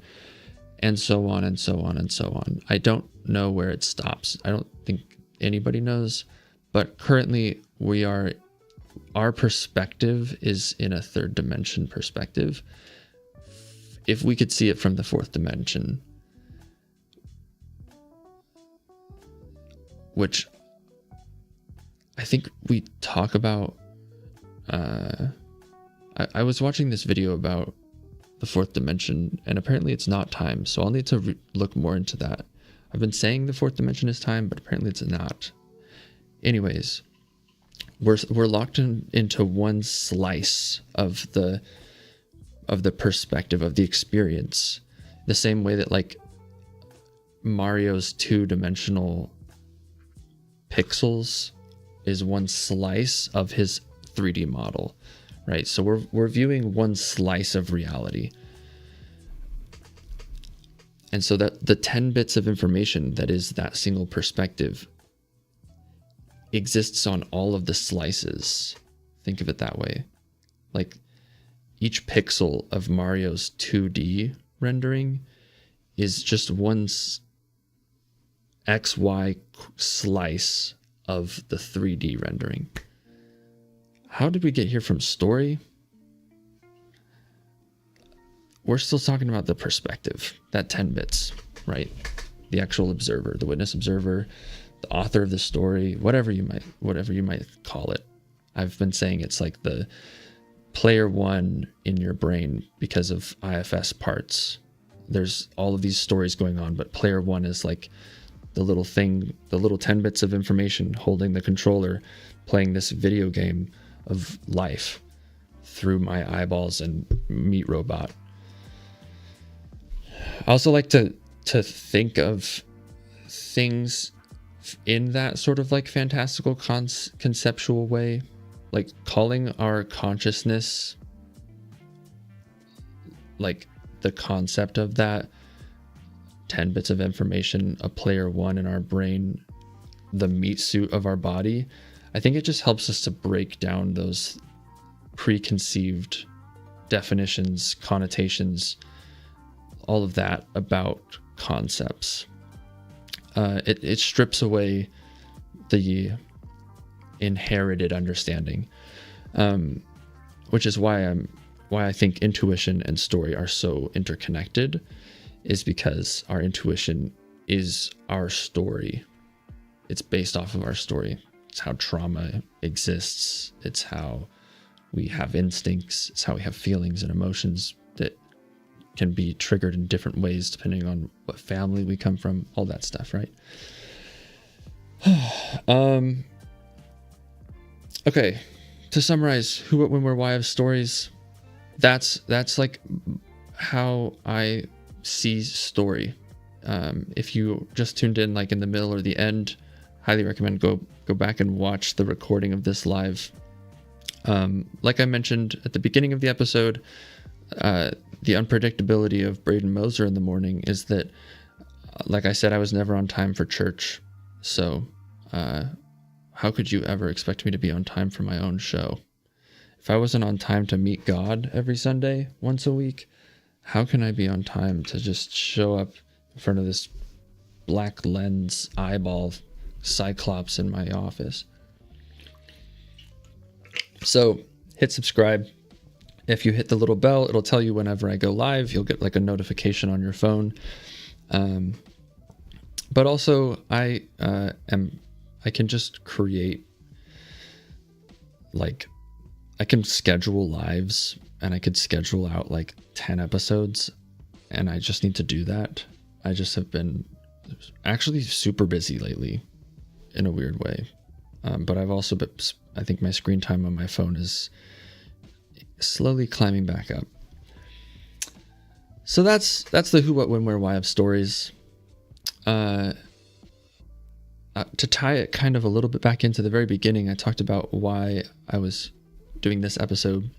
and so on and so on and so on. I don't know where it stops. I don't think anybody knows, but currently our perspective is in a third dimension perspective. If we could see it from the fourth dimension, which I think we talk about, I was watching this video about the fourth dimension, and apparently it's not time, so I'll need to look more into that. I've been saying the fourth dimension is time, but apparently it's not. Anyways, we're locked into one slice of the perspective of the experience, the same way that like Mario's two-dimensional pixels is one slice of his 3D model, right? So we're viewing one slice of reality. And so that the 10 bits of information that is that single perspective exists on all of the slices. Think of it that way. Like each pixel of Mario's 2D rendering is just one XY slice of the 3D rendering. How did we get here from story? We're still talking about the perspective, that 10 bits, right? The actual observer, the witness observer, the author of the story, whatever you might call it. I've been saying it's like the player one in your brain because of IFS parts. There's all of these stories going on, but player one is like the little thing, the little 10 bits of information holding the controller, playing this video game of life through my eyeballs and meat robot. I also like to think of things in that sort of like fantastical conceptual way, like calling our consciousness, like the concept of that 10 bits of information, a player one in our brain, the meat suit of our body. I think it just helps us to break down those preconceived definitions, connotations, all of that about concepts. It strips away the inherited understanding, which is why I think intuition and story are so interconnected, is because our intuition is our story. It's based off of our story. It's how trauma exists. It's how we have instincts. It's how we have feelings and emotions that can be triggered in different ways depending on what family we come from, all that stuff, right? Okay, to summarize, who, what, when, where, why of stories, that's like how I see story. If you just tuned in like in the middle or the end, highly recommend go back and watch the recording of this live. Like I mentioned at the beginning of the episode, the unpredictability of Braden Moser in the morning is that, like I said, I was never on time for church. So how could you ever expect me to be on time for my own show? If I wasn't on time to meet God every Sunday, once a week, how can I be on time to just show up in front of this black lens eyeball cyclops in my office? So hit subscribe. If you hit the little bell, it'll tell you whenever I go live. You'll get like a notification on your phone. But also I can just create, like, I can schedule lives, and I could schedule out like 10 episodes, and I just need to do that. I just have been actually super busy lately in a weird way. But I've also been, I think my screen time on my phone is slowly climbing back up. So that's the who, what, when, where, why of stories. To tie it kind of a little bit back into the very beginning, I talked about why I was doing this episode.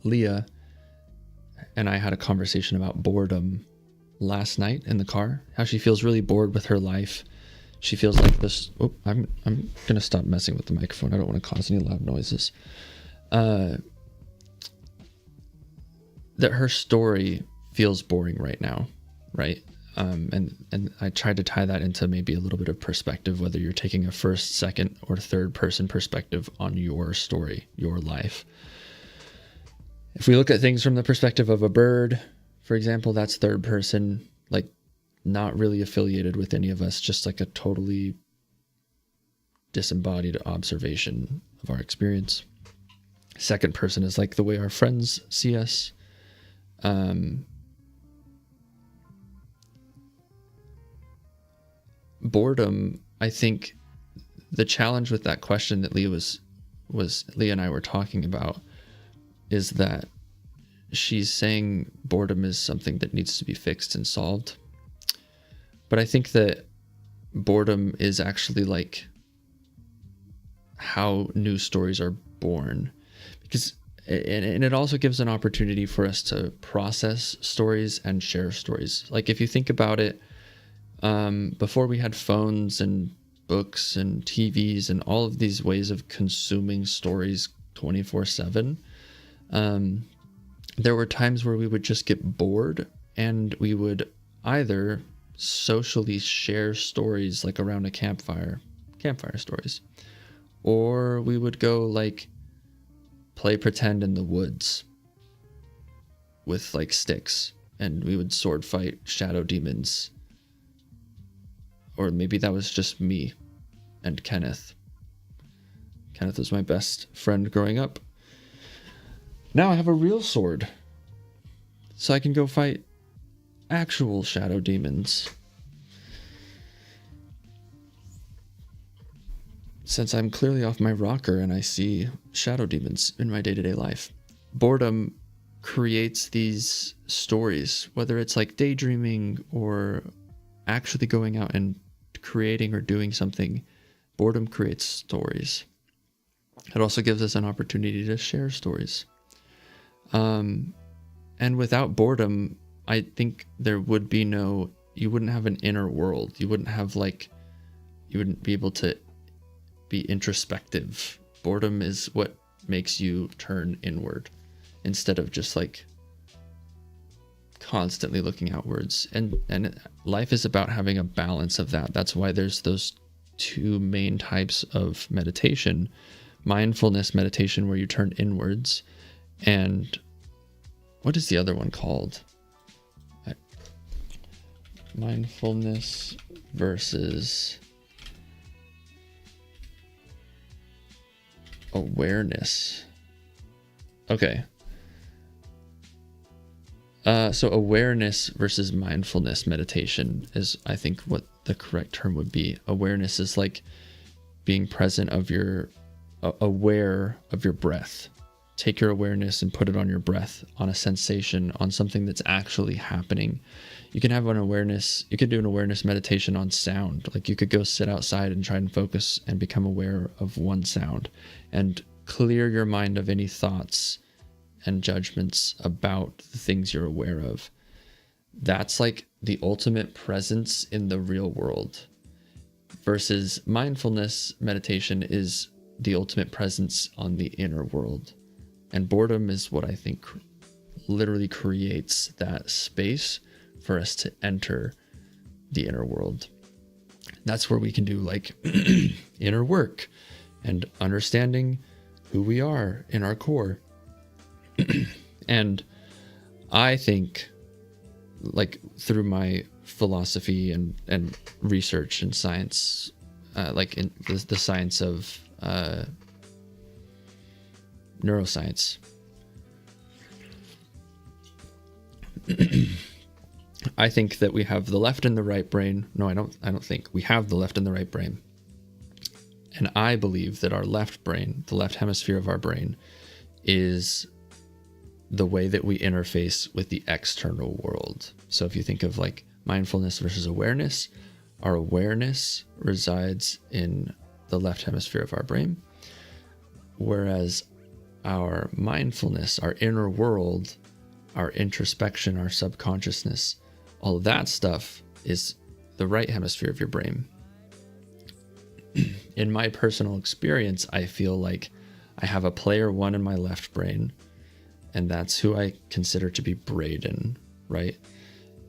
Leah and I had a conversation about boredom last night in the car, how she feels really bored with her life. She feels like this. Oh, I'm gonna stop messing with the microphone. I don't want to cause any loud noises. That her story feels boring right now, right? And I tried to tie that into maybe a little bit of perspective, whether you're taking a first, second, or third person perspective on your story, your life. If we look at things from the perspective of a bird, for example, that's third person, like not really affiliated with any of us, just like a totally disembodied observation of our experience. Second person is like the way our friends see us. Boredom, I think the challenge with that question that Leah and I were talking about is that she's saying boredom is something that needs to be fixed and solved. But I think that boredom is actually like how new stories are born, because and it also gives an opportunity for us to process stories and share stories. Like if you think about it, before we had phones and books and TVs and all of these ways of consuming stories 24/7, there were times where we would just get bored and we would either socially share stories like around a campfire stories, or we would go like play pretend in the woods with like sticks, and we would sword fight shadow demons. Or maybe that was just me and Kenneth. Kenneth was my best friend growing up. Now I have a real sword, so I can go fight actual shadow demons. Since I'm clearly off my rocker and I see shadow demons in my day-to-day life. Boredom creates these stories, whether it's like daydreaming or actually going out and creating or doing something. Boredom creates stories. It also gives us an opportunity to share stories. And without boredom, I think there would be you wouldn't have an inner world. You wouldn't be able to be introspective. Boredom is what makes you turn inward instead of just like constantly looking outwards. And life is about having a balance of that. That's why there's those two main types of meditation: mindfulness meditation, where you turn inwards, and what is the other one called? Mindfulness versus awareness. Okay. So awareness versus mindfulness meditation is, I think, what the correct term would be. Awareness is like being present aware of your breath. Take your awareness and put it on your breath, on a sensation, on something that's actually happening. You can have you could do an awareness meditation on sound. Like you could go sit outside and try and focus and become aware of one sound and clear your mind of any thoughts and judgments about the things you're aware of. That's like the ultimate presence in the real world, versus mindfulness meditation is the ultimate presence on the inner world. And boredom is what I think literally creates that space for us to enter the inner world. That's where we can do like inner work and understanding who we are in our core. And I think, like through my philosophy and research and science, like in the science of neuroscience, I think that we have the left and the right brain. No, I don't think we have the left and the right brain. And I believe that our left brain, the left hemisphere of our brain, is the way that we interface with the external world. So if you think of like mindfulness versus awareness, our awareness resides in the left hemisphere of our brain, whereas our mindfulness, our inner world, our introspection, our subconsciousness, all of that stuff is the right hemisphere of your brain. In my personal experience, I feel like I have a player one in my left brain, and that's who I consider to be Braden, right?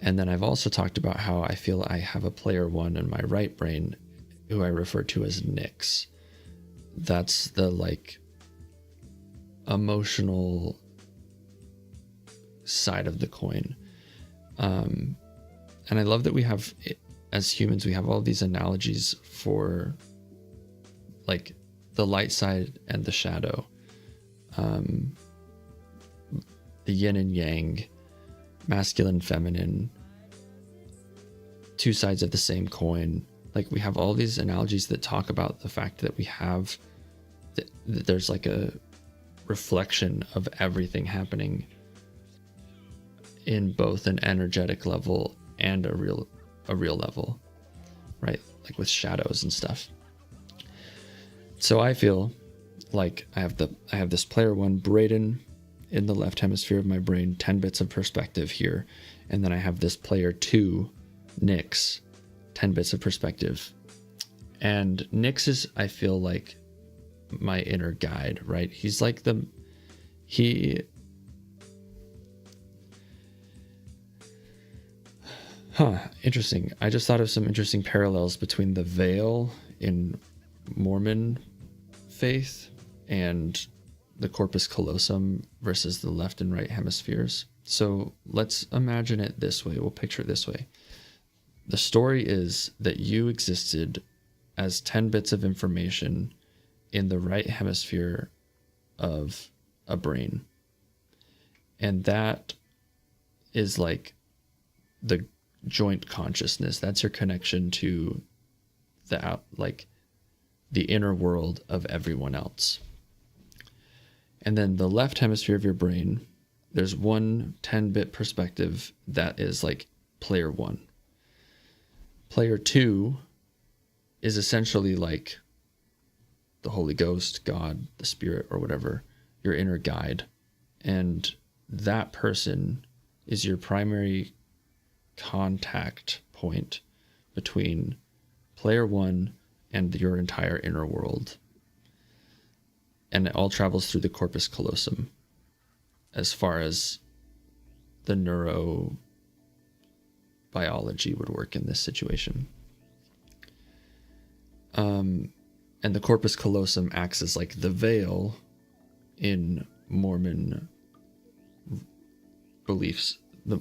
And then I've also talked about how I feel I have a player one in my right brain, who I refer to as Nix. That's the like emotional side of the coin. And I love that we have, as humans, we have all these analogies for like the light side and the shadow, the yin and yang, masculine, feminine, two sides of the same coin. Like we have all these analogies that talk about the fact that we have, that there's like a reflection of everything happening in both an energetic level and a real level, right? Like with shadows and stuff. So I feel like I have this player one, Braden, in the left hemisphere of my brain, 10 bits of perspective here. And then I have this player two, Nix, 10 bits of perspective. And Nix is, I feel like, my inner guide, right? He's like interesting. I just thought of some interesting parallels between the veil in Mormon faith and the corpus callosum versus the left and right hemispheres. So let's imagine it this way. We'll picture it this way. The story is that you existed as 10 bits of information in the right hemisphere of a brain. And that is like the joint consciousness. That's your connection to the inner world of everyone else. And then the left hemisphere of your brain, there's one 10-bit perspective that is like player one. Player two is essentially like the Holy Ghost, God, the Spirit, or whatever, your inner guide. And that person is your primary contact point between player one and your entire inner world. And it all travels through the corpus callosum as far as the neurobiology would work in this situation. And the corpus callosum acts as like the veil in Mormon beliefs,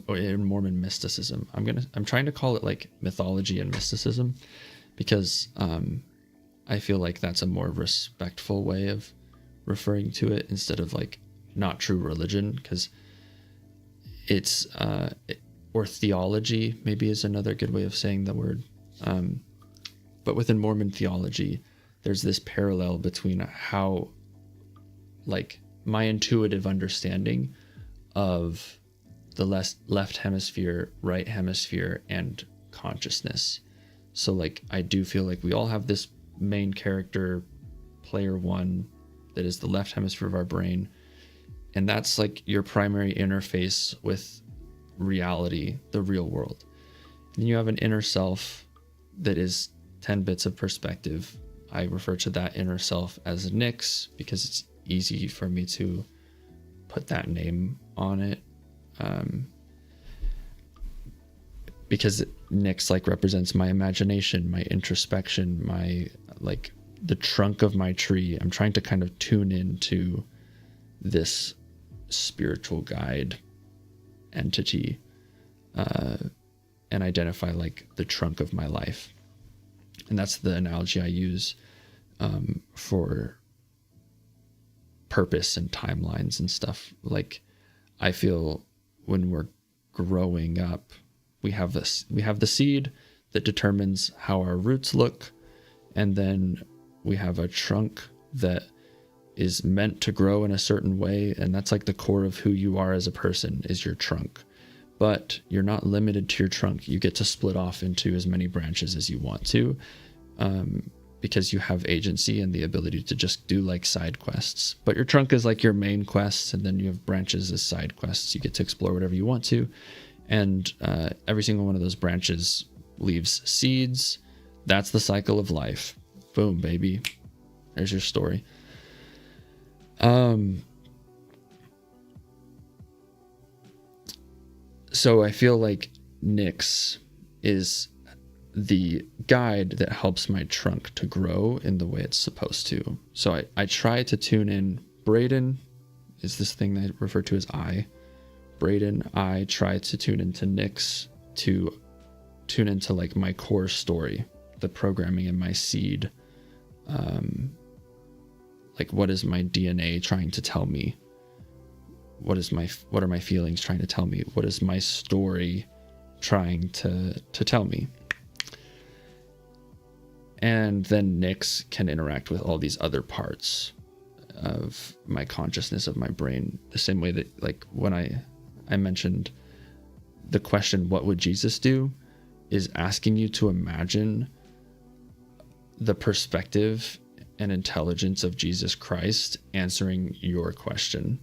in Mormon mysticism. I'm trying to call it like mythology and mysticism because I feel like that's a more respectful way of referring to it instead of like not true religion, because it's or theology maybe is another good way of saying the word. But within Mormon theology, there's this parallel between how, like, my intuitive understanding of the left hemisphere, right hemisphere, and consciousness. So, like, I do feel like we all have this main character, player one, that is the left hemisphere of our brain. And that's like your primary interface with reality, the real world. And you have an inner self that is 10 bits of perspective. I refer to that inner self as Nix because it's easy for me to put that name on it. Because Nix like represents my imagination, my introspection, my like the trunk of my tree. I'm trying to kind of tune into this spiritual guide entity and identify like the trunk of my life. And that's the analogy I use for purpose and timelines and stuff. Like, I feel when we're growing up, we have the seed that determines how our roots look, and then we have a trunk that is meant to grow in a certain way, and that's like the core of who you are as a person, is your trunk. But you're not limited to your trunk. You get to split off into as many branches as you want to, because you have agency and the ability to just do like side quests. But your trunk is like your main quests, and then you have branches as side quests. You get to explore whatever you want to. And every single one of those branches leaves seeds. That's the cycle of life. Boom, baby. There's your story. So I feel like Nyx is the guide that helps my trunk to grow in the way it's supposed to. So I try to tune in. Braden is this thing that I refer to as I. Braden, I try to tune into Nyx to tune into like my core story, the programming in my seed. Like, what is my DNA trying to tell me? What are my feelings trying to tell me? What is my story trying to tell me? And then Nyx can interact with all these other parts of my consciousness, of my brain, the same way that, like, when I mentioned the question, what would Jesus do, is asking you to imagine the perspective and intelligence of Jesus Christ answering your question.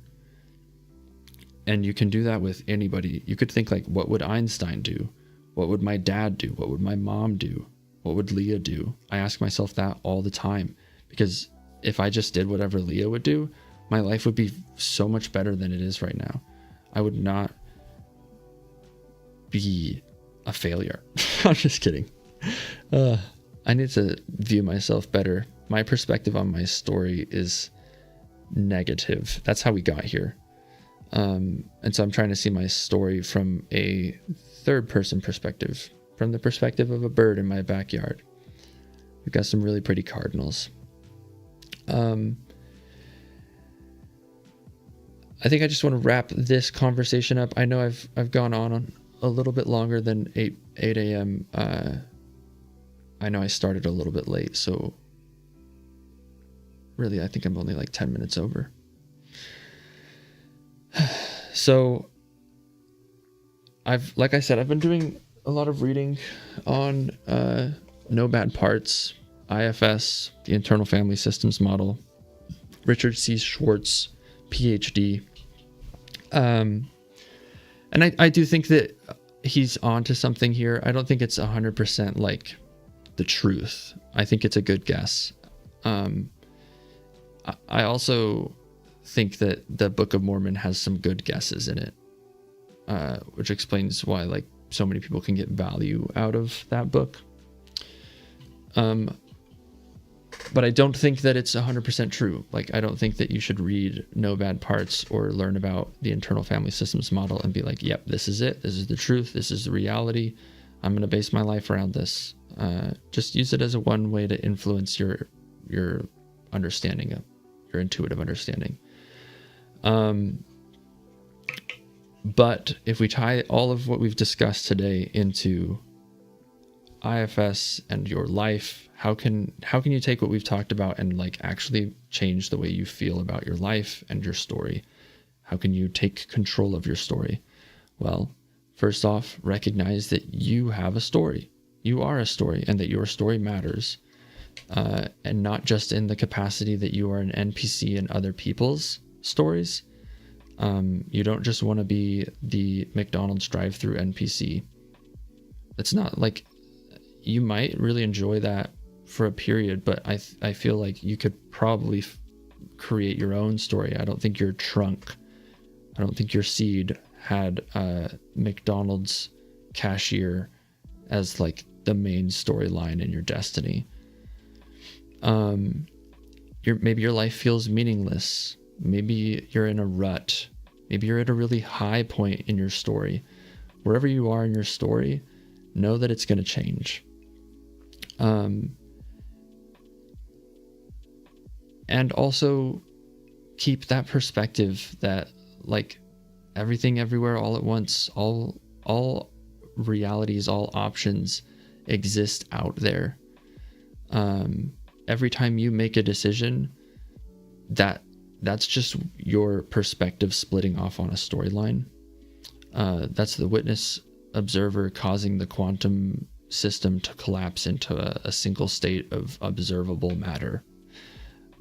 And you can do that with anybody. You could think like, what would Einstein do? What would my dad do? What would my mom do? What would Leah do? I ask myself that all the time, because if I just did whatever Leah would do, my life would be so much better than it is right now. I would not be a failure. I'm just kidding. I need to view myself better. My perspective on my story is negative. That's how we got here. And so I'm trying to see my story from a third person perspective, from the perspective of a bird in my backyard. We've got some really pretty cardinals. I think I just want to wrap this conversation up. I know I've gone on a little bit longer than 8 a.m. I know I started a little bit late, so really I think I'm only like 10 minutes over. So like I said, I've been doing a lot of reading on No Bad Parts, IFS, the Internal Family Systems Model, Richard C. Schwartz, PhD. And I do think that he's onto something here. I don't think it's 100% like the truth. I think it's a good guess. I also think that the Book of Mormon has some good guesses in it, which explains why like so many people can get value out of that book. But I don't think that it's 100% true. Like, I don't think that you should read No Bad Parts or learn about the Internal Family Systems Model and be like, yep, this is it. This is the truth. This is the reality. I'm going to base my life around this. Just use it as a one way to influence your understanding, your intuitive understanding. But if we tie all of what we've discussed today into IFS and your life, how can you take what we've talked about and like actually change the way you feel about your life and your story? How can you take control of your story? Well, first off, recognize that you have a story. You are a story, and that your story matters. And not just in the capacity that you are an NPC in other people's stories. You don't just want to be the McDonald's drive-through NPC. It's not like, you might really enjoy that for a period, but I feel like you could probably create your own story. I don't think your trunk, I don't think your seed had McDonald's cashier as like the main storyline in your destiny. Maybe your life feels meaningless. Maybe you're in a rut. Maybe you're at a really high point in your story. Wherever you are in your story, know that it's going to change. And also keep that perspective that like everything everywhere all at once, all realities, all options exist out there. Every time you make a decision, that's just your perspective splitting off on a storyline. That's the witness observer causing the quantum system to collapse into a single state of observable matter,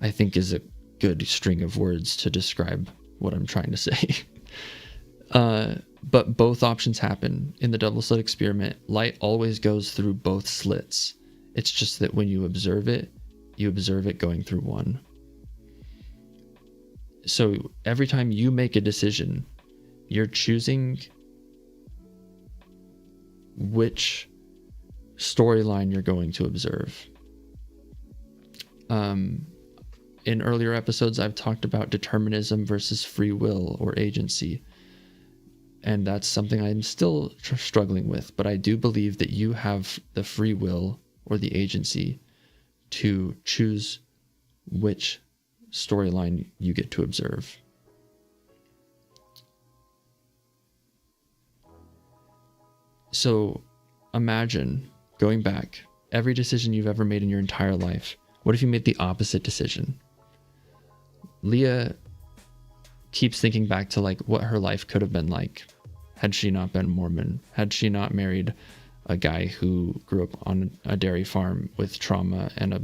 I think is a good string of words to describe what I'm trying to say. But both options happen in the double slit experiment. Light always goes through both slits. It's just that when you observe it going through one. So every time you make a decision, you're choosing which storyline you're going to observe. In earlier episodes, I've talked about determinism versus free will or agency. And that's something I'm still struggling with. But I do believe that you have the free will or the agency to choose which storyline you get to observe. So imagine going back, every decision you've ever made in your entire life. What if you made the opposite decision? Leah keeps thinking back to like what her life could have been like had she not been Mormon, had she not married a guy who grew up on a dairy farm with trauma and a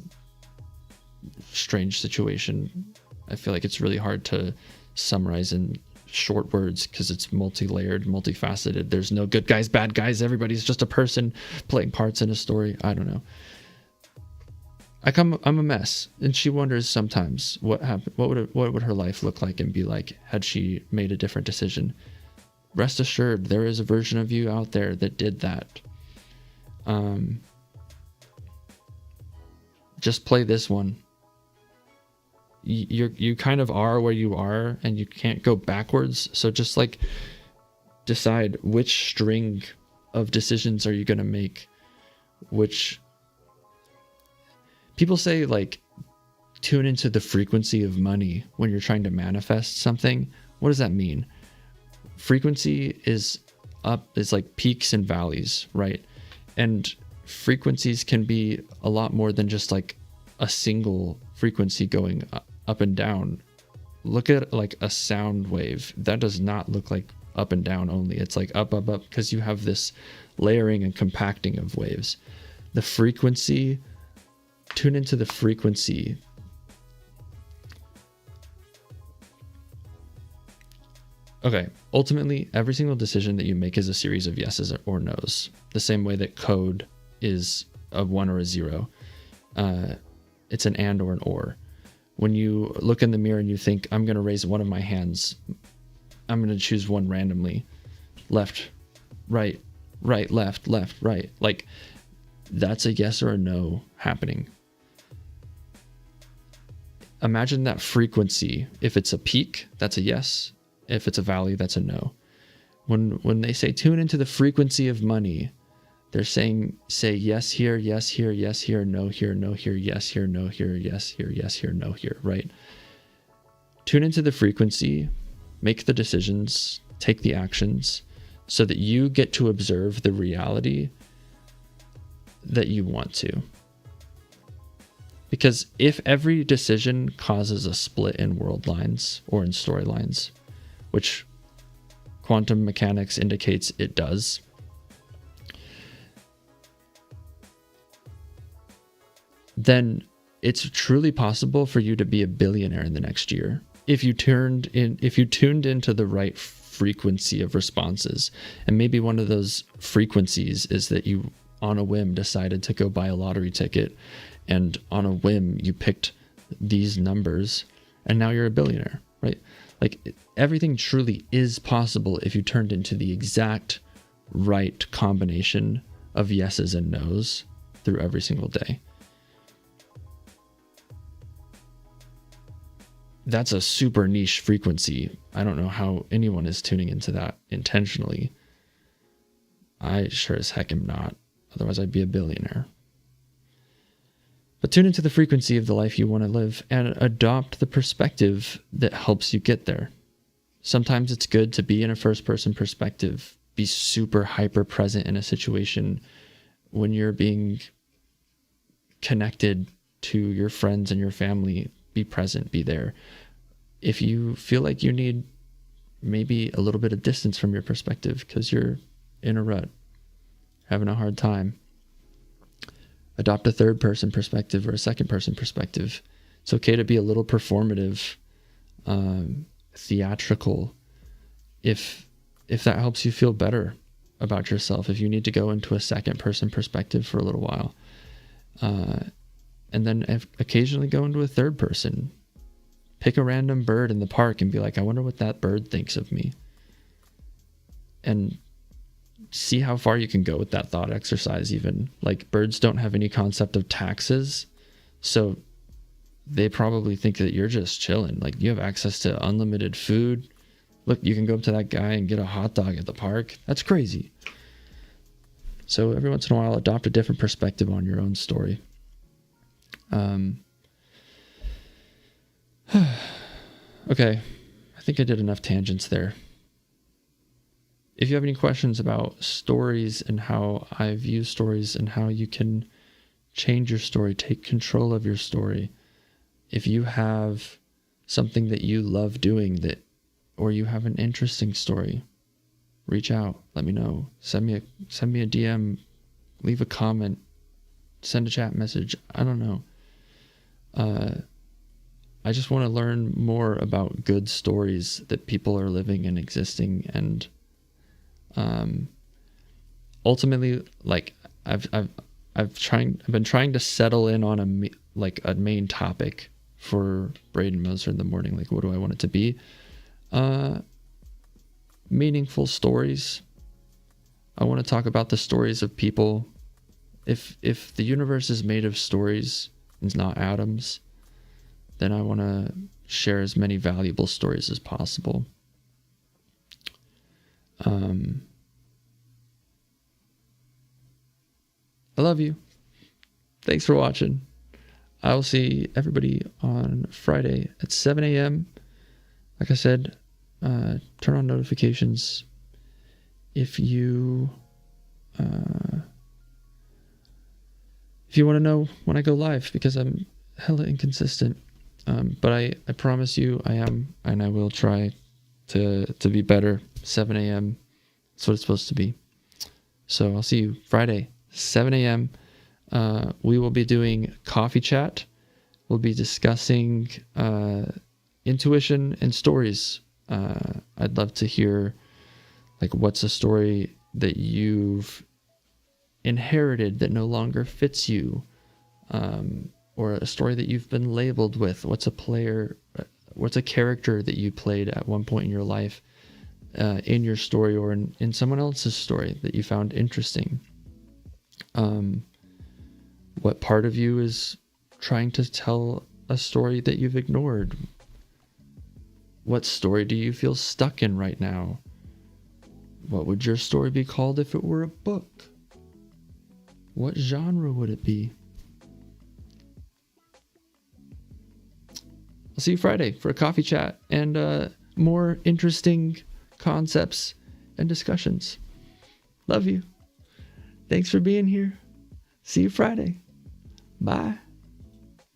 strange situation. I feel like it's really hard to summarize in short words because it's multi-layered, multifaceted. There's no good guys, bad guys. Everybody's just a person playing parts in a story. I don't know. I'm a mess, and she wonders sometimes what happened. What would her life look like and be like had she made a different decision? Rest assured, there is a version of you out there that did that. Just play this one. You kind of are where you are, and you can't go backwards. So just like decide which string of decisions are you going to make. Which people say like tune into the frequency of money when you're trying to manifest something. What does that mean? Frequency is up, it's like peaks and valleys, right? And frequencies can be a lot more than just like a single frequency going up and down. Look at like a sound wave. That does not look like up and down only. It's like up, because you have this layering and compacting of waves. The frequency, tune into the frequency. Okay, ultimately, every single decision that you make is a series of yeses or nos. The same way that code is a 1 or a 0. It's an and or an or. When you look in the mirror and you think, I'm going to raise one of my hands, I'm going to choose one randomly. Left, right, left, right. Like, that's a yes or a no happening. Imagine that frequency. If it's a peak, that's a yes. If it's a valley, that's a no. When they say tune into the frequency of money, they're saying say yes here, yes here, yes here, no here, no here, yes here, no here, yes here, yes here, no here, right? Tune into the frequency, make the decisions, take the actions, so that you get to observe the reality that you want to. Because if every decision causes a split in world lines or in storylines, which quantum mechanics indicates it does, then it's truly possible for you to be a billionaire in the next year if you tuned into the right frequency of responses. And maybe one of those frequencies is that you on a whim decided to go buy a lottery ticket, and on a whim you picked these numbers, and now you're a billionaire, right? Like, everything truly is possible if you turned into the exact right combination of yeses and nos through every single day. That's a super niche frequency. I don't know how anyone is tuning into that intentionally. I sure as heck am not. Otherwise, I'd be a billionaire. But tune into the frequency of the life you want to live and adopt the perspective that helps you get there. Sometimes it's good to be in a first-person perspective, be super hyper-present in a situation when you're being connected to your friends and your family. Be present, be there. If you feel like you need maybe a little bit of distance from your perspective because you're in a rut, having a hard time, adopt a third-person perspective or a second-person perspective. It's okay to be a little performative, theatrical, if if that helps you feel better about yourself, if you need to go into a second person perspective for a little while, and then occasionally go into a third person. Pick a random bird in the park and be like, I wonder what that bird thinks of me. And see how far you can go with that thought exercise even. Like, birds don't have any concept of taxes, so they probably think that you're just chilling. Like, you have access to unlimited food. Look, you can go up to that guy and get a hot dog at the park. That's crazy. So every once in a while, adopt a different perspective on your own story. Okay, I think I did enough tangents there. If you have any questions about stories and how I view stories and how you can change your story, take control of your story, if you have something that you love doing or you have an interesting story, reach out, let me know, send me a DM, leave a comment, send a chat message. I don't know. I just want to learn more about good stories that people are living and existing, and ultimately, like, I've been trying to settle in on a main topic for Braden Moser in the morning. Like, what do I want it to be? Meaningful stories. I want to talk about the stories of people. If the universe is made of stories and not atoms, then I want to share as many valuable stories as possible. I love you. Thanks for watching. I will see everybody on Friday at 7 a.m. Like I said, turn on notifications if you want to know when I go live, because I'm hella inconsistent. But I promise you I am, and I will try to be better. 7 a.m. That's what it's supposed to be. So I'll see you Friday, 7 a.m. We will be doing coffee chat. We'll be discussing intuition and stories. I'd love to hear, like, what's a story that you've inherited that no longer fits you, or a story that you've been labeled with. What's a character that you played at one point in your life, in your story or in someone else's story that you found interesting? What part of you is trying to tell a story that you've ignored? What story do you feel stuck in right now? What would your story be called if it were a book? What genre would it be? I'll see you Friday for a coffee chat and more interesting concepts and discussions. Love you. Thanks for being here. See you Friday. Bye.